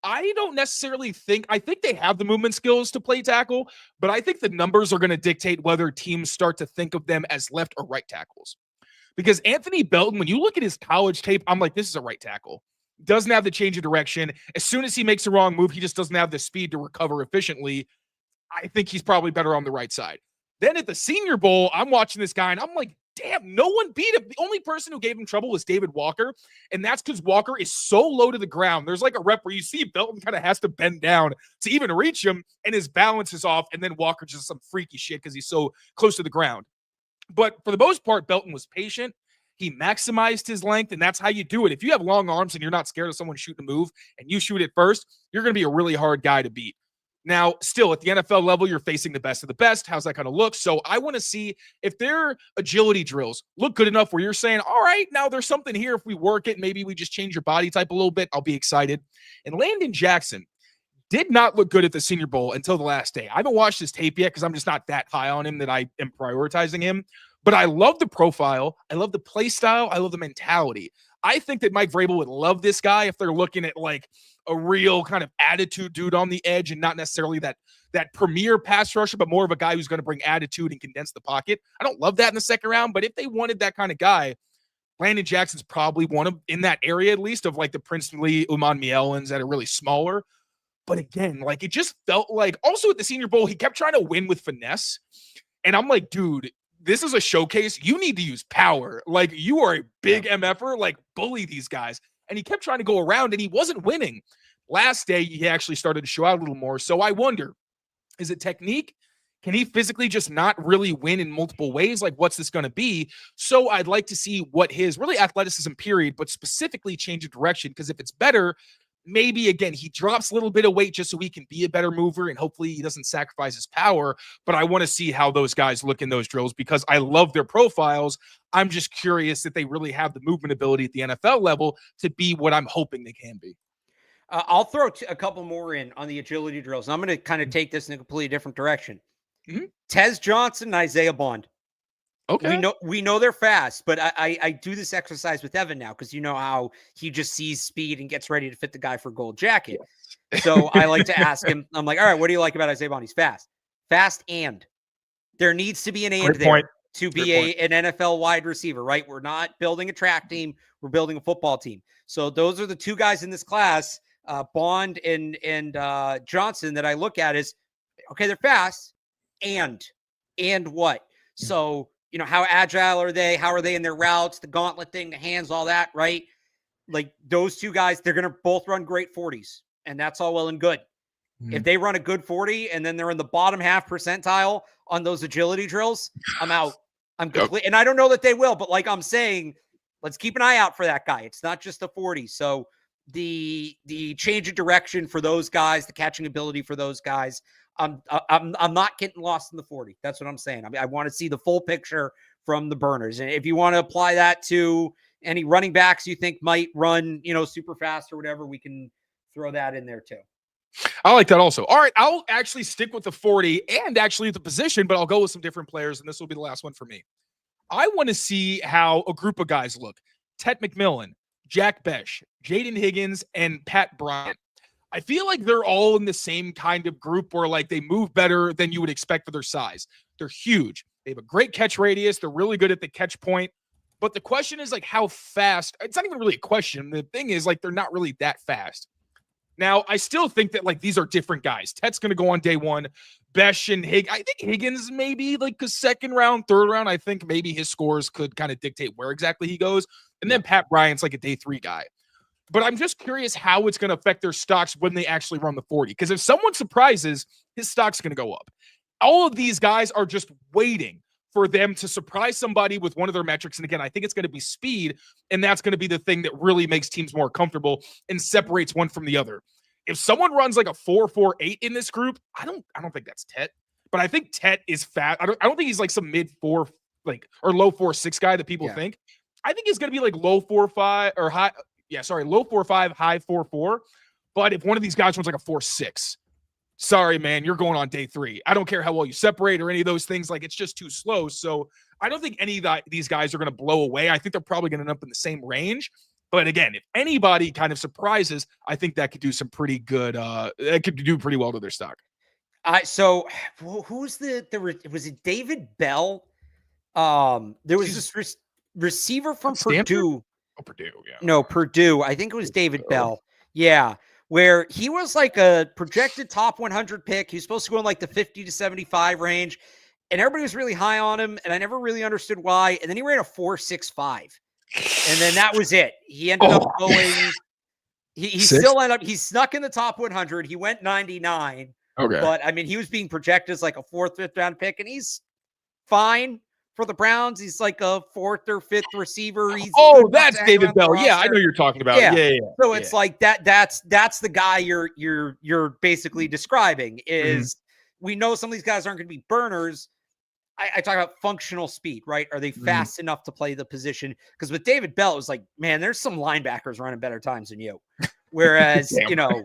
I don't necessarily think they have the movement skills to play tackle, but I think the numbers are going to dictate whether teams start to think of them as left or right tackles. Because Anthony Belton, when you look at his college tape, I'm like, this is a right tackle. Doesn't have the change of direction. As soon as he makes a wrong move, he just doesn't have the speed to recover efficiently. I think he's probably better on the right side. Then at the Senior Bowl, I'm watching this guy and I'm like, damn, no one beat him. The only person who gave him trouble was David Walker, and that's because Walker is so low to the ground. There's a rep where you see Belton kind of has to bend down to even reach him, and his balance is off, and then Walker just some freaky shit because he's so close to the ground. But for the most part, Belton was patient. He maximized his length, and that's how you do it. If you have long arms and you're not scared of someone shooting a move, and you shoot it first, you're going to be a really hard guy to beat. Now, still, at the NFL level, you're facing the best of the best. How's that going to look? So I want to see if their agility drills look good enough where you're saying, all right, now there's something here. If we work it, maybe we just change your body type a little bit. I'll be excited. And Landon Jackson did not look good at the Senior Bowl until the last day. I haven't watched his tape yet because I'm just not that high on him that I am prioritizing him. But I love the profile. I love the play style. I love the mentality. I think that Mike Vrabel would love this guy if they're looking at a real kind of attitude dude on the edge and not necessarily that premier pass rusher, but more of a guy who's going to bring attitude and condense the pocket. I don't love that in the second round, but if they wanted that kind of guy, Landon Jackson's probably one of, in that area at least, of like the Princely Uman Mielans that are really smaller. But again, like it just felt like, also at the Senior Bowl, he kept trying to win with finesse. And I'm like, dude, this is a showcase. You need to use power. Like, you are a big MFer, like bully these guys. And he kept trying to go around and he wasn't winning. Last day, he actually started to show out a little more. So I wonder, is it technique? Can he physically just not really win in multiple ways? Like, what's this going to be? So I'd like to see what his really athleticism period, but specifically change of direction. Because if it's better, maybe again, he drops a little bit of weight just so he can be a better mover. And hopefully he doesn't sacrifice his power. But I want to see how those guys look in those drills because I love their profiles. I'm just curious that they really have the movement ability at the NFL level to be what I'm hoping they can be. I'll throw a couple more in on the agility drills. I'm going to kind of take this in a completely different direction. Tez Johnson and Isaiah Bond. Okay. We know they're fast, but I do this exercise with Evan now because you know how he just sees speed and gets ready to fit the guy for gold jacket. Yes. So I like to ask him, I'm like, all right, what do you like about Isaiah Bond? He's fast. Fast and. There needs to be an and there to be an NFL wide receiver, right? We're not building a track team. We're building a football team. So those are the two guys in this class, Bond and Johnson, that I look at as, okay, they're fast. And what? So, you know, how agile are they? How are they in their routes? The gauntlet thing, the hands, all that, right? Like those two guys, they're going to both run great 40s. And that's all well and good. If they run a good 40 and then they're in the bottom half percentile on those agility drills, I'm out. I'm complete. And I don't know that they will, but like I'm saying, let's keep an eye out for that guy. It's not just the 40. So the change of direction for those guys, the catching ability for those guys, I'm not getting lost in the 40. That's what I'm saying. I mean, I want to see the full picture from the burners. And if you want to apply that to any running backs you think might run, you know, super fast or whatever, we can throw that in there too. I like that also. All right, I'll actually stick with the 40 and actually the position, but I'll go with some different players, and this will be the last one for me. I want to see how a group of guys look. Tet McMillan, Jack Besh, Jaden Higgins, and Pat Bryant. I feel like they're all in the same kind of group where like they move better than you would expect for their size. They're huge. They have a great catch radius. They're really good at the catch point. But the question is like how fast. It's not even really a question. The thing is like they're not really that fast. Now, I still think that like these are different guys. Tet's going to go on day one. Besh and I think Higgins maybe like a second round, third round. I think maybe his scores could kind of dictate where exactly he goes. And then Pat Bryant's like a day 3 guy. But I'm just curious how it's going to affect their stocks when they actually run the 40. Because if someone surprises, his stock's going to go up. All of these guys are just waiting for them to surprise somebody with one of their metrics. And again, I think it's going to be speed. And that's going to be the thing that really makes teams more comfortable and separates one from the other. If someone runs like a 4.48 in this group, I don't think that's Tet. But I think Tet is fat. I don't think he's like some mid 4 like or low 4.6 guy that people think. I think he's going to be like low 4.5 or high. Yeah, sorry, low 4.5, high 4.4. But if one of these guys runs like a 4.6, sorry, man, you're going on day 3. I don't care how well you separate or any of those things. Like, it's just too slow. So I don't think any of these guys are going to blow away. I think they're probably going to end up in the same range. But again, if anybody kind of surprises, I think that could do some pretty good. That could do pretty well to their stock. So who's was it David Bell? There was this receiver from Purdue. Oh, Purdue, yeah. No, Purdue. I think it was David Bell. Yeah, where he was like a projected top 100 pick. He was supposed to go in like the 50 to 75 range, and everybody was really high on him, and I never really understood why. And then he ran a 4.65, and then that was it. He ended up going. He still ended up. He snuck in the top 100. He went 99. Okay, but I mean, he was being projected as like a 4th, 5th round pick, and he's fine. For the Browns, he's like a 4th or 5th receiver. That's David Bell. Yeah, I know you're talking about. Yeah. So it's like that. That's the guy you're basically describing. Is we know some of these guys aren't going to be burners. I talk about functional speed, right? Are they fast enough to play the position? Because with David Bell, it was like, man, there's some linebackers running better times than you. Whereas you know,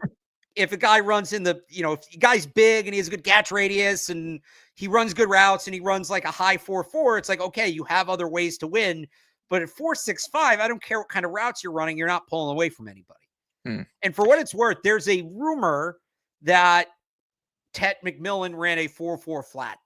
if a guy runs in the, you know, if a guy's big and he has a good catch radius and he runs good routes and he runs like a high 4.4, it's like, okay, you have other ways to win. But at 4.65, I don't care what kind of routes you're running. You're not pulling away from anybody. And for what it's worth, there's a rumor that Tet McMillan ran a 4.4 flat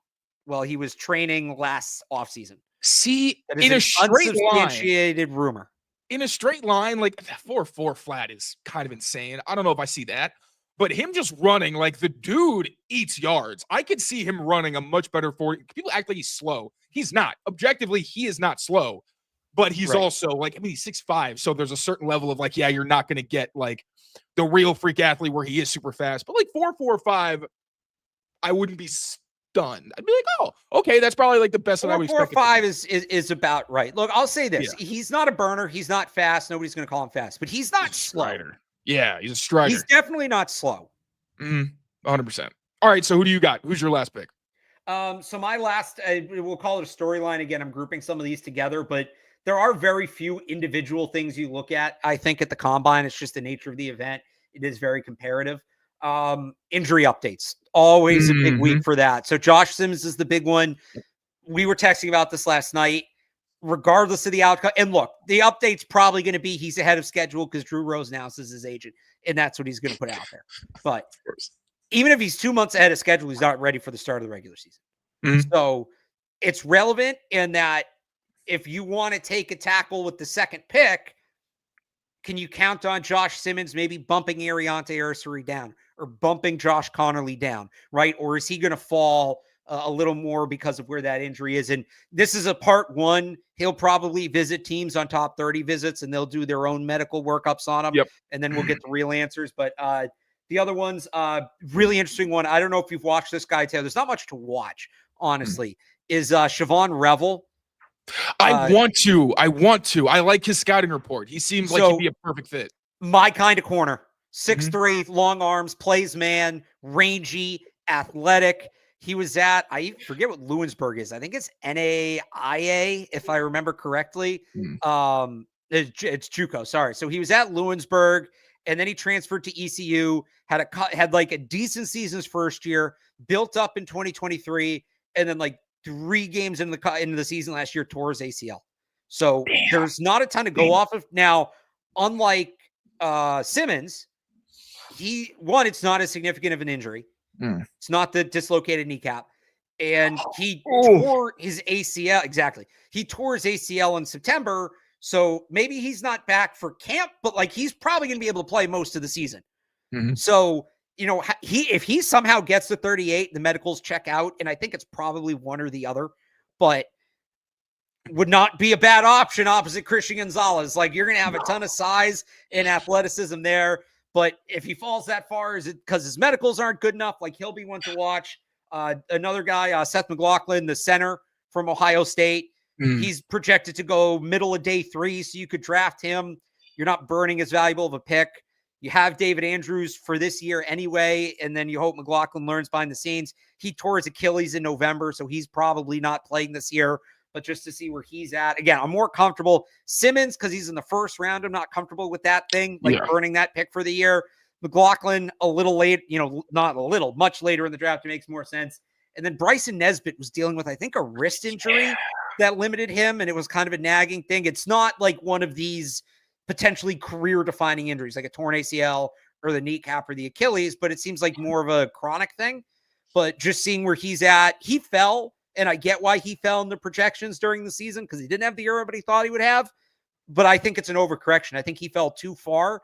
while he was training last offseason. See, That is in a an straight line, unsubstantiated rumor. like 4.4 flat is kind of insane. I don't know if I see that, but him just running, like the dude eats yards. I could see him running a much better 40. People act like he's slow. He's not. Objectively, he is not slow, but he's Right. also like, I mean, he's 6'5", so there's a certain level of like, yeah, you're not going to get like the real freak athlete where he is super fast, but like 4.45, I wouldn't be stunned. I'd be like, oh, okay, that's probably like the best that I would expect. 4.45 is about right. Look, I'll say this: Yeah. he's not a burner. He's not fast. Nobody's going to call him fast, but he's not slow. Strider. Yeah, he's a strider. He's definitely not slow. 100%. All right, so who do you got? Who's your last pick? So my last, we'll call it a storyline again. I'm grouping some of these together, but there are very few individual things you look at. I think at the combine, it's just the nature of the event. It is very comparative. Injury updates, always a big week for that. So Josh Simmons is the big one. We were texting about this last night. Regardless of the outcome, and look, the update's probably going to be he's ahead of schedule because Drew Rose announces his agent, and that's what he's going to put out there. But even if he's 2 months ahead of schedule, he's not ready for the start of the regular season. So it's relevant in that if you want to take a tackle with the second pick, can you count on Josh Simmons maybe bumping Ariante Ursary down or bumping Josh Connerly down, right? Or is he going to fall a little more because of where that injury is? And this is a part one. He'll probably visit teams on top 30 visits and they'll do their own medical workups on him. Yep. And then we'll get the real answers. But the other ones, really interesting one. I don't know if you've watched this guy, Taylor. There's not much to watch, honestly, is Savon Revel. I want to. I like his scouting report. He seems like he'd be a perfect fit. My kind of corner. 6'3", long arms, plays man, rangy, athletic. He was at, I forget what Lewisburg is. I think it's NAIA, if I remember correctly. It's JUCO, sorry. So he was at Lewisburg, and then he transferred to ECU, had like a decent season his first year, built up in 2023, and then like 3 games into the season last year, tore his ACL. So there's not a ton to go off of. Now, unlike Simmons, it's not as significant of an injury. It's not the dislocated kneecap. And he tore his ACL. Exactly. He tore his ACL in September. So maybe he's not back for camp, but like he's probably going to be able to play most of the season. So, if he somehow gets to 38, the medicals check out, and I think it's probably one or the other, but would not be a bad option opposite Christian Gonzalez. Like you're going to have a ton of size and athleticism there. But if he falls that far, is it because his medicals aren't good enough? Like he'll be one to watch. Another guy, Seth McLaughlin, the center from Ohio State. He's projected to go middle of day 3, so you could draft him. You're not burning as valuable of a pick. You have David Andrews for this year anyway, and then you hope McLaughlin learns behind the scenes. He tore his Achilles in November, so he's probably not playing this year. But just to see where he's at. Again, I'm more comfortable. Simmons, because he's in the first round, I'm not comfortable with that thing, burning that pick for the year. McLaughlin, a little late, not a little, much later in the draft, it makes more sense. And then Bryson Nesbitt was dealing with, I think, a wrist injury that limited him, and it was kind of a nagging thing. It's not like one of these potentially career-defining injuries, like a torn ACL or the kneecap or the Achilles, but it seems like more of a chronic thing. But just seeing where he's at, he fell. And I get why he fell in the projections during the season because he didn't have the year everybody thought he would have. But I think it's an overcorrection. I think he fell too far.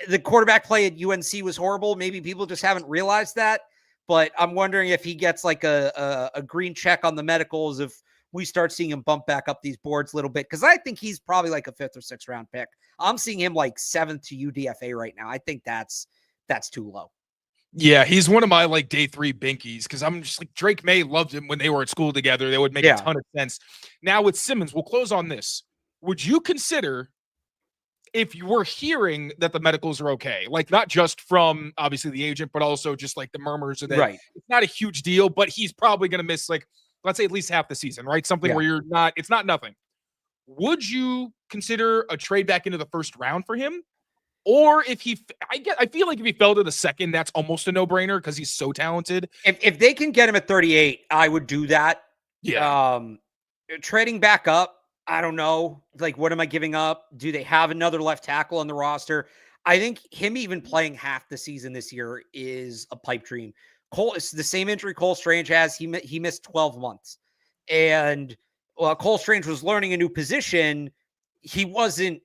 The quarterback play at UNC was horrible. Maybe people just haven't realized that. But I'm wondering if he gets like a green check on the medicals if we start seeing him bump back up these boards a little bit. Because I think he's probably like a 5th or 6th round pick. I'm seeing him like 7th to UDFA right now. I think that's too low. Yeah, he's one of my like day 3 binkies because I'm just like Drake May loved him when they were at school together. They would make a ton of sense. Now with Simmons, we'll close on this. Would you consider, if you were hearing that the medicals are okay, like not just from obviously the agent, but also just like the murmurs of that it's not a huge deal, but he's probably going to miss like, let's say at least half the season, right? Something where it's not nothing. Would you consider a trade back into the first round for him? Or if I feel like if he fell to the second, that's almost a no-brainer because he's so talented. If they can get him at 38, I would do that. Yeah. Trading back up, I don't know. Like, what am I giving up? Do they have another left tackle on the roster? I think him even playing half the season this year is a pipe dream. Cole, it's the same injury Cole Strange has. He missed 12 months. And Cole Strange was learning a new position, he wasn't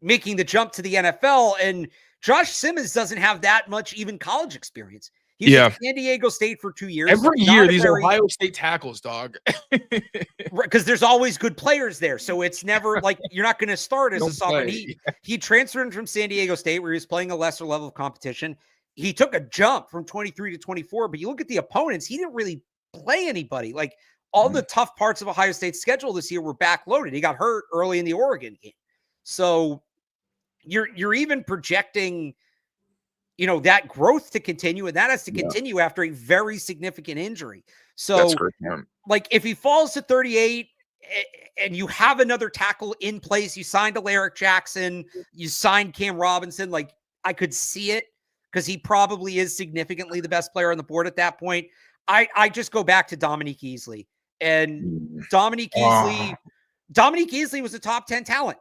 making the jump to the NFL. And Josh Simmons doesn't have that much even college experience. He's at San Diego State for 2 years. Every year, these Ohio State tackles, dog. Because there's always good players there. So it's never like you're not going to start as a sophomore. He transferred from San Diego State where he was playing a lesser level of competition. He took a jump from 23 to 24, but you look at the opponents, he didn't really play anybody. Like all the tough parts of Ohio State's schedule this year were backloaded. He got hurt early in the Oregon game. So you're even projecting, that growth to continue, and that has to continue after a very significant injury. So like if he falls to 38 and you have another tackle in place, you signed Alaric Jackson, you signed Cam Robinson, like I could see it because he probably is significantly the best player on the board at that point. I just go back to Dominique Easley, and Dominique Easley was a top 10 talent,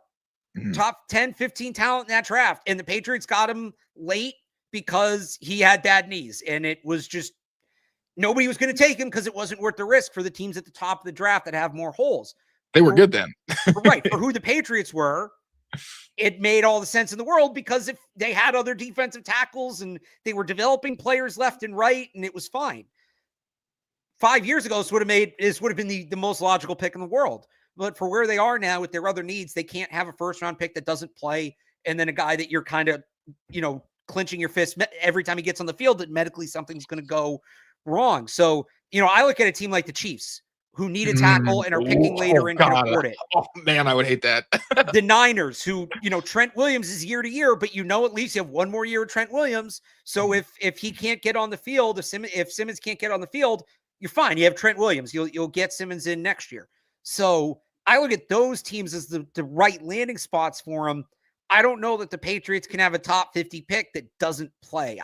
top 10, 15 talent in that draft. And the Patriots got him late because he had bad knees, and it was just nobody was going to take him because it wasn't worth the risk for the teams at the top of the draft that have more holes. They were good then. Right. For who the Patriots were, it made all the sense in the world because if they had other defensive tackles and they were developing players left and right, and it was fine. 5 years ago, this would have been the most logical pick in the world. But for where they are now with their other needs, they can't have a first-round pick that doesn't play, and then a guy that you're kind of, clenching your fist every time he gets on the field that medically something's going to go wrong. So, I look at a team like the Chiefs who need a tackle and are picking later and can afford it. Oh, man, I would hate that. The Niners who, Trent Williams is year to year, but at least you have one more year of Trent Williams. So if he can't get on the field, if Simmons can't get on the field, you're fine. You have Trent Williams. You'll get Simmons in next year. So I look at those teams as the right landing spots for him. I don't know that the Patriots can have a top 50 pick that doesn't play.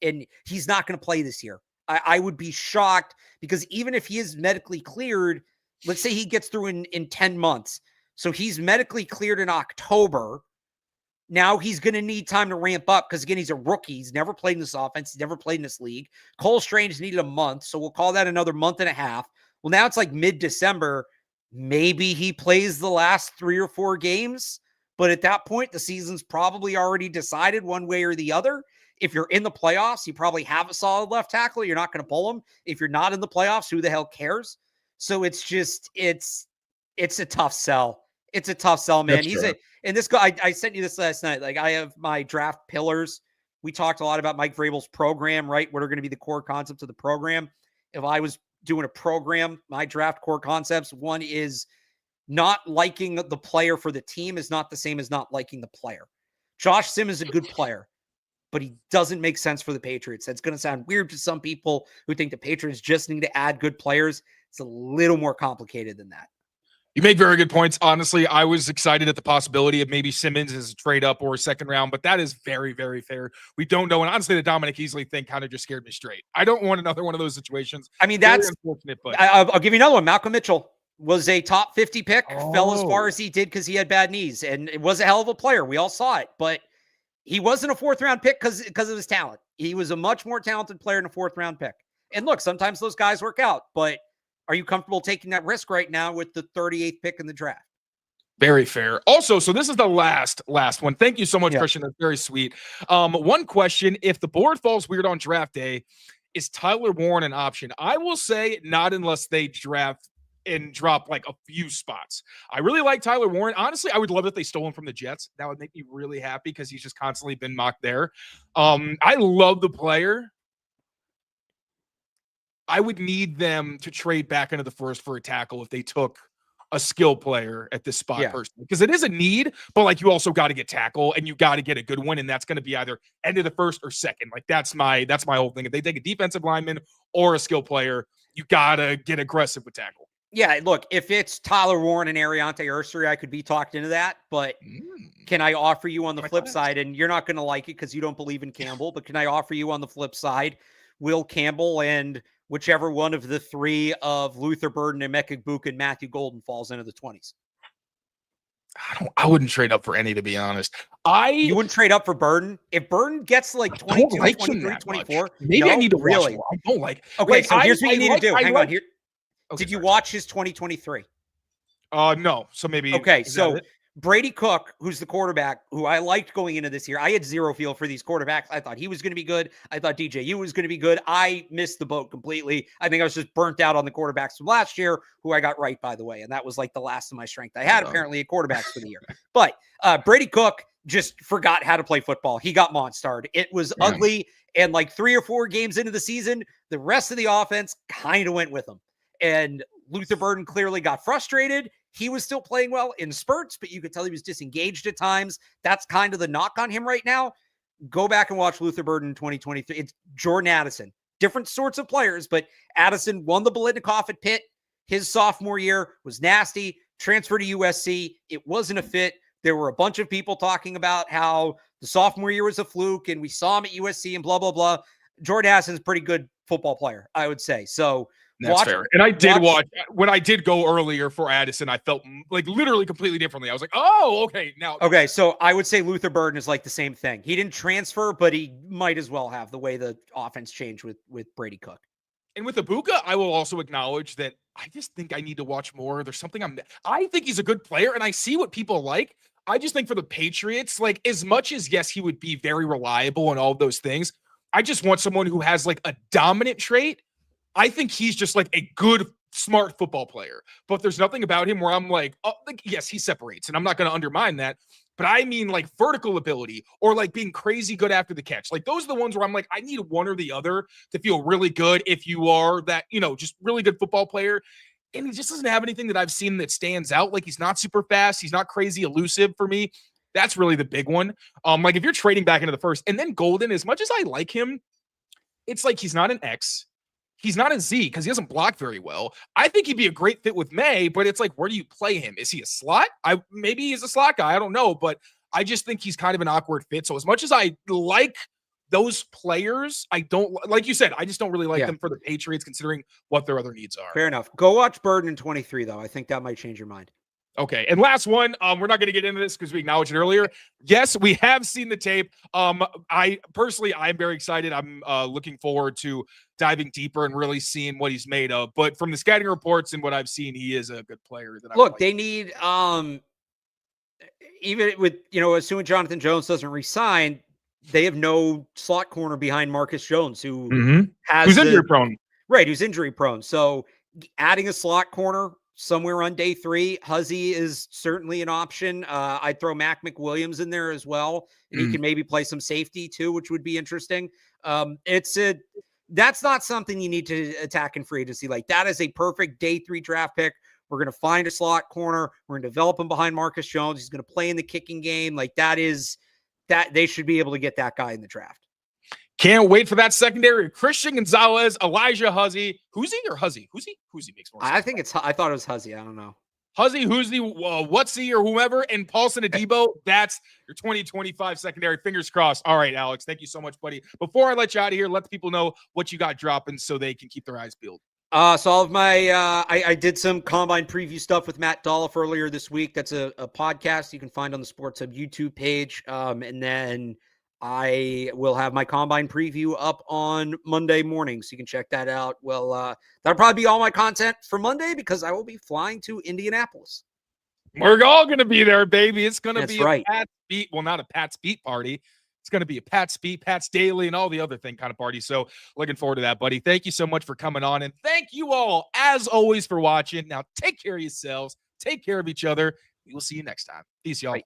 And he's not going to play this year. I would be shocked because even if he is medically cleared, let's say he gets through in 10 months. So he's medically cleared in October. Now he's going to need time to ramp up because, again, he's a rookie. He's never played in this offense. He's never played in this league. Cole Strange needed a month, so we'll call that another month and a half. Well, now it's like mid-December. Maybe he plays the last 3 or 4 games, but at that point, the season's probably already decided one way or the other. If you're in the playoffs, you probably have a solid left tackle. You're not going to pull him. If you're not in the playoffs, who the hell cares? So it's just, it's a tough sell. It's a tough sell, man. And this guy, I sent you this last night. Like I have my draft pillars. We talked a lot about Mike Vrabel's program, right? What are going to be the core concepts of the program? If I was doing a program, my draft core concepts, one is not liking the player for the team is not the same as not liking the player. Josh Simmons is a good player, but he doesn't make sense for the Patriots. That's going to sound weird to some people who think the Patriots just need to add good players. It's a little more complicated than that. You make very good points. Honestly, I was excited at the possibility of maybe Simmons as a trade up or a second round, but that is very, very fair. We don't know. And honestly, the Dominic Easley thing kind of just scared me straight. I don't want another one of those situations. I mean, that's unfortunate, but I'll give you another one. Malcolm Mitchell was a top 50 pick, fell as far as he did because he had bad knees, and it was a hell of a player. We all saw it, but he wasn't a 4th round pick because of his talent. He was a much more talented player than a 4th round pick. And look, sometimes those guys work out, but are you comfortable taking that risk right now with the 38th pick in the draft? Very fair. Also, so this is the last one. Thank you so much, Christian. That's very sweet. One question: if the board falls weird on draft day, is Tyler Warren an option? I will say not unless they draft and drop like a few spots. I really like Tyler Warren. Honestly, I would love if they stole him from the Jets. That would make me really happy because he's just constantly been mocked there. I love the player. I would need them to trade back into the first for a tackle if they took a skill player at this spot personally, because it is a need, but like you also got to get tackle and you got to get a good one. And that's going to be either end of the first or second. Like that's my whole thing. If they take a defensive lineman or a skill player, you got to get aggressive with tackle. Yeah, look, if it's Tyler Warren and Ariante Ursary, I could be talked into that, but can I offer you on the flip side, and you're not going to like it because you don't believe in Campbell, but can I offer you on the flip side, Will Campbell and whichever one of the 3 of Luther Burden and Emeka Egbuka and Matthew Golden falls into the 20s? I wouldn't trade up for any, to be honest. You wouldn't trade up for Burden? If Burden gets like 22, like 23, 24, maybe I need to really. I don't like. Okay, so here's what you need to do. Hang on here. Okay, did you watch his 2023? No. So maybe. Okay, is that so it? Brady Cook, who's the quarterback, who I liked going into this year. I had zero feel for these quarterbacks. I thought he was going to be good. I thought DJU was going to be good. I missed the boat completely. I think I was just burnt out on the quarterbacks from last year, who I got right, by the way. And that was like the last of my strength I had, apparently, at quarterbacks for the year. But Brady Cook just forgot how to play football. He got monstered. It was ugly. And like 3 or 4 games into the season, the rest of the offense kind of went with him. And Luther Burden clearly got frustrated. He was still playing well in spurts, but you could tell he was disengaged at times. That's kind of the knock on him right now. Go back and watch Luther Burden in 2023. It's Jordan Addison. Different sorts of players, but Addison won the Biletnikoff at Pitt. His sophomore year was nasty. Transferred to USC. It wasn't a fit. There were a bunch of people talking about how the sophomore year was a fluke and we saw him at USC and blah, blah, blah. Jordan Addison's a pretty good football player, I would say. So that's fair. And I did watch when I did go earlier for Addison. I felt like literally completely differently. I was like, oh, okay. Now, okay. So I would say Luther Burden is like the same thing. He didn't transfer, but he might as well have the way the offense changed with Brady Cook. And with Ibuka, I will also acknowledge that I just think I need to watch more. There's something I think he's a good player and I see what people like. I just think for the Patriots, like as much as yes, he would be very reliable and all of those things. I just want someone who has like a dominant trait. I think he's just like a good, smart football player, but there's nothing about him where I'm like, oh, like, yes, he separates and I'm not going to undermine that. But I mean like vertical ability or like being crazy good after the catch. Like those are the ones where I'm like, I need one or the other to feel really good. If you are that, just really good football player. And he just doesn't have anything that I've seen that stands out. Like he's not super fast. He's not crazy elusive for me. That's really the big one. Like if you're trading back into the first and then Golden, as much as I like him, it's like, he's not an X. He's not a Z because he doesn't block very well. I think he'd be a great fit with May, but it's like, where do you play him? Is he a slot? Maybe he's a slot guy. I don't know, but I just think he's kind of an awkward fit. So as much as I like those players, I don't, like you said, I just don't really like them for the Patriots considering what their other needs are. Fair enough. Go watch Burden in 23 though. I think that might change your mind. Okay. And last one, we're not going to get into this because we acknowledged it earlier. Yes, we have seen the tape. I'm very excited. I'm looking forward to diving deeper and really seeing what he's made of. But from the scouting reports and what I've seen, he is a good player. Look, they need, even with, assuming Jonathan Jones doesn't resign, they have no slot corner behind Marcus Jones, who's injury prone. Right, who's injury prone. So adding a slot corner somewhere on day 3, Huzzy is certainly an option. I'd throw Mac McWilliams in there as well. And he can maybe play some safety too, which would be interesting. That's not something you need to attack in free agency. Like that is a perfect day 3 draft pick. We're going to find a slot corner. We're going to develop him behind Marcus Jones. He's going to play in the kicking game. Like that they should be able to get that guy in the draft. Can't wait for that secondary. Christian Gonzalez, Elijah Huzzy. Huzzy or Huzzy? Huzzy makes more sense. I thought it was Huzzy. I don't know. Huzzy, Whatsy, or whomever, and Paulson Adebo. That's your 2025 secondary. Fingers crossed. All right, Alex. Thank you so much, buddy. Before I let you out of here, let the people know what you got dropping so they can keep their eyes peeled. So all of my, I did some combine preview stuff with Matt Dolph earlier this week. That's a podcast you can find on the Sports Hub YouTube page. And then I will have my combine preview up on Monday morning, so you can check that out. Well, that'll probably be all my content for Monday because I will be flying to Indianapolis. We're all going to be there, baby. It's going to be right. a Pat's Beat. Well, not a Pat's Beat party. It's going to be a Pat's Beat, Pat's Daily, and all the other thing kind of party. So looking forward to that, buddy. Thank you so much for coming on. And thank you all, as always, for watching. Now, take care of yourselves. Take care of each other. We will see you next time. Peace, y'all. Bye.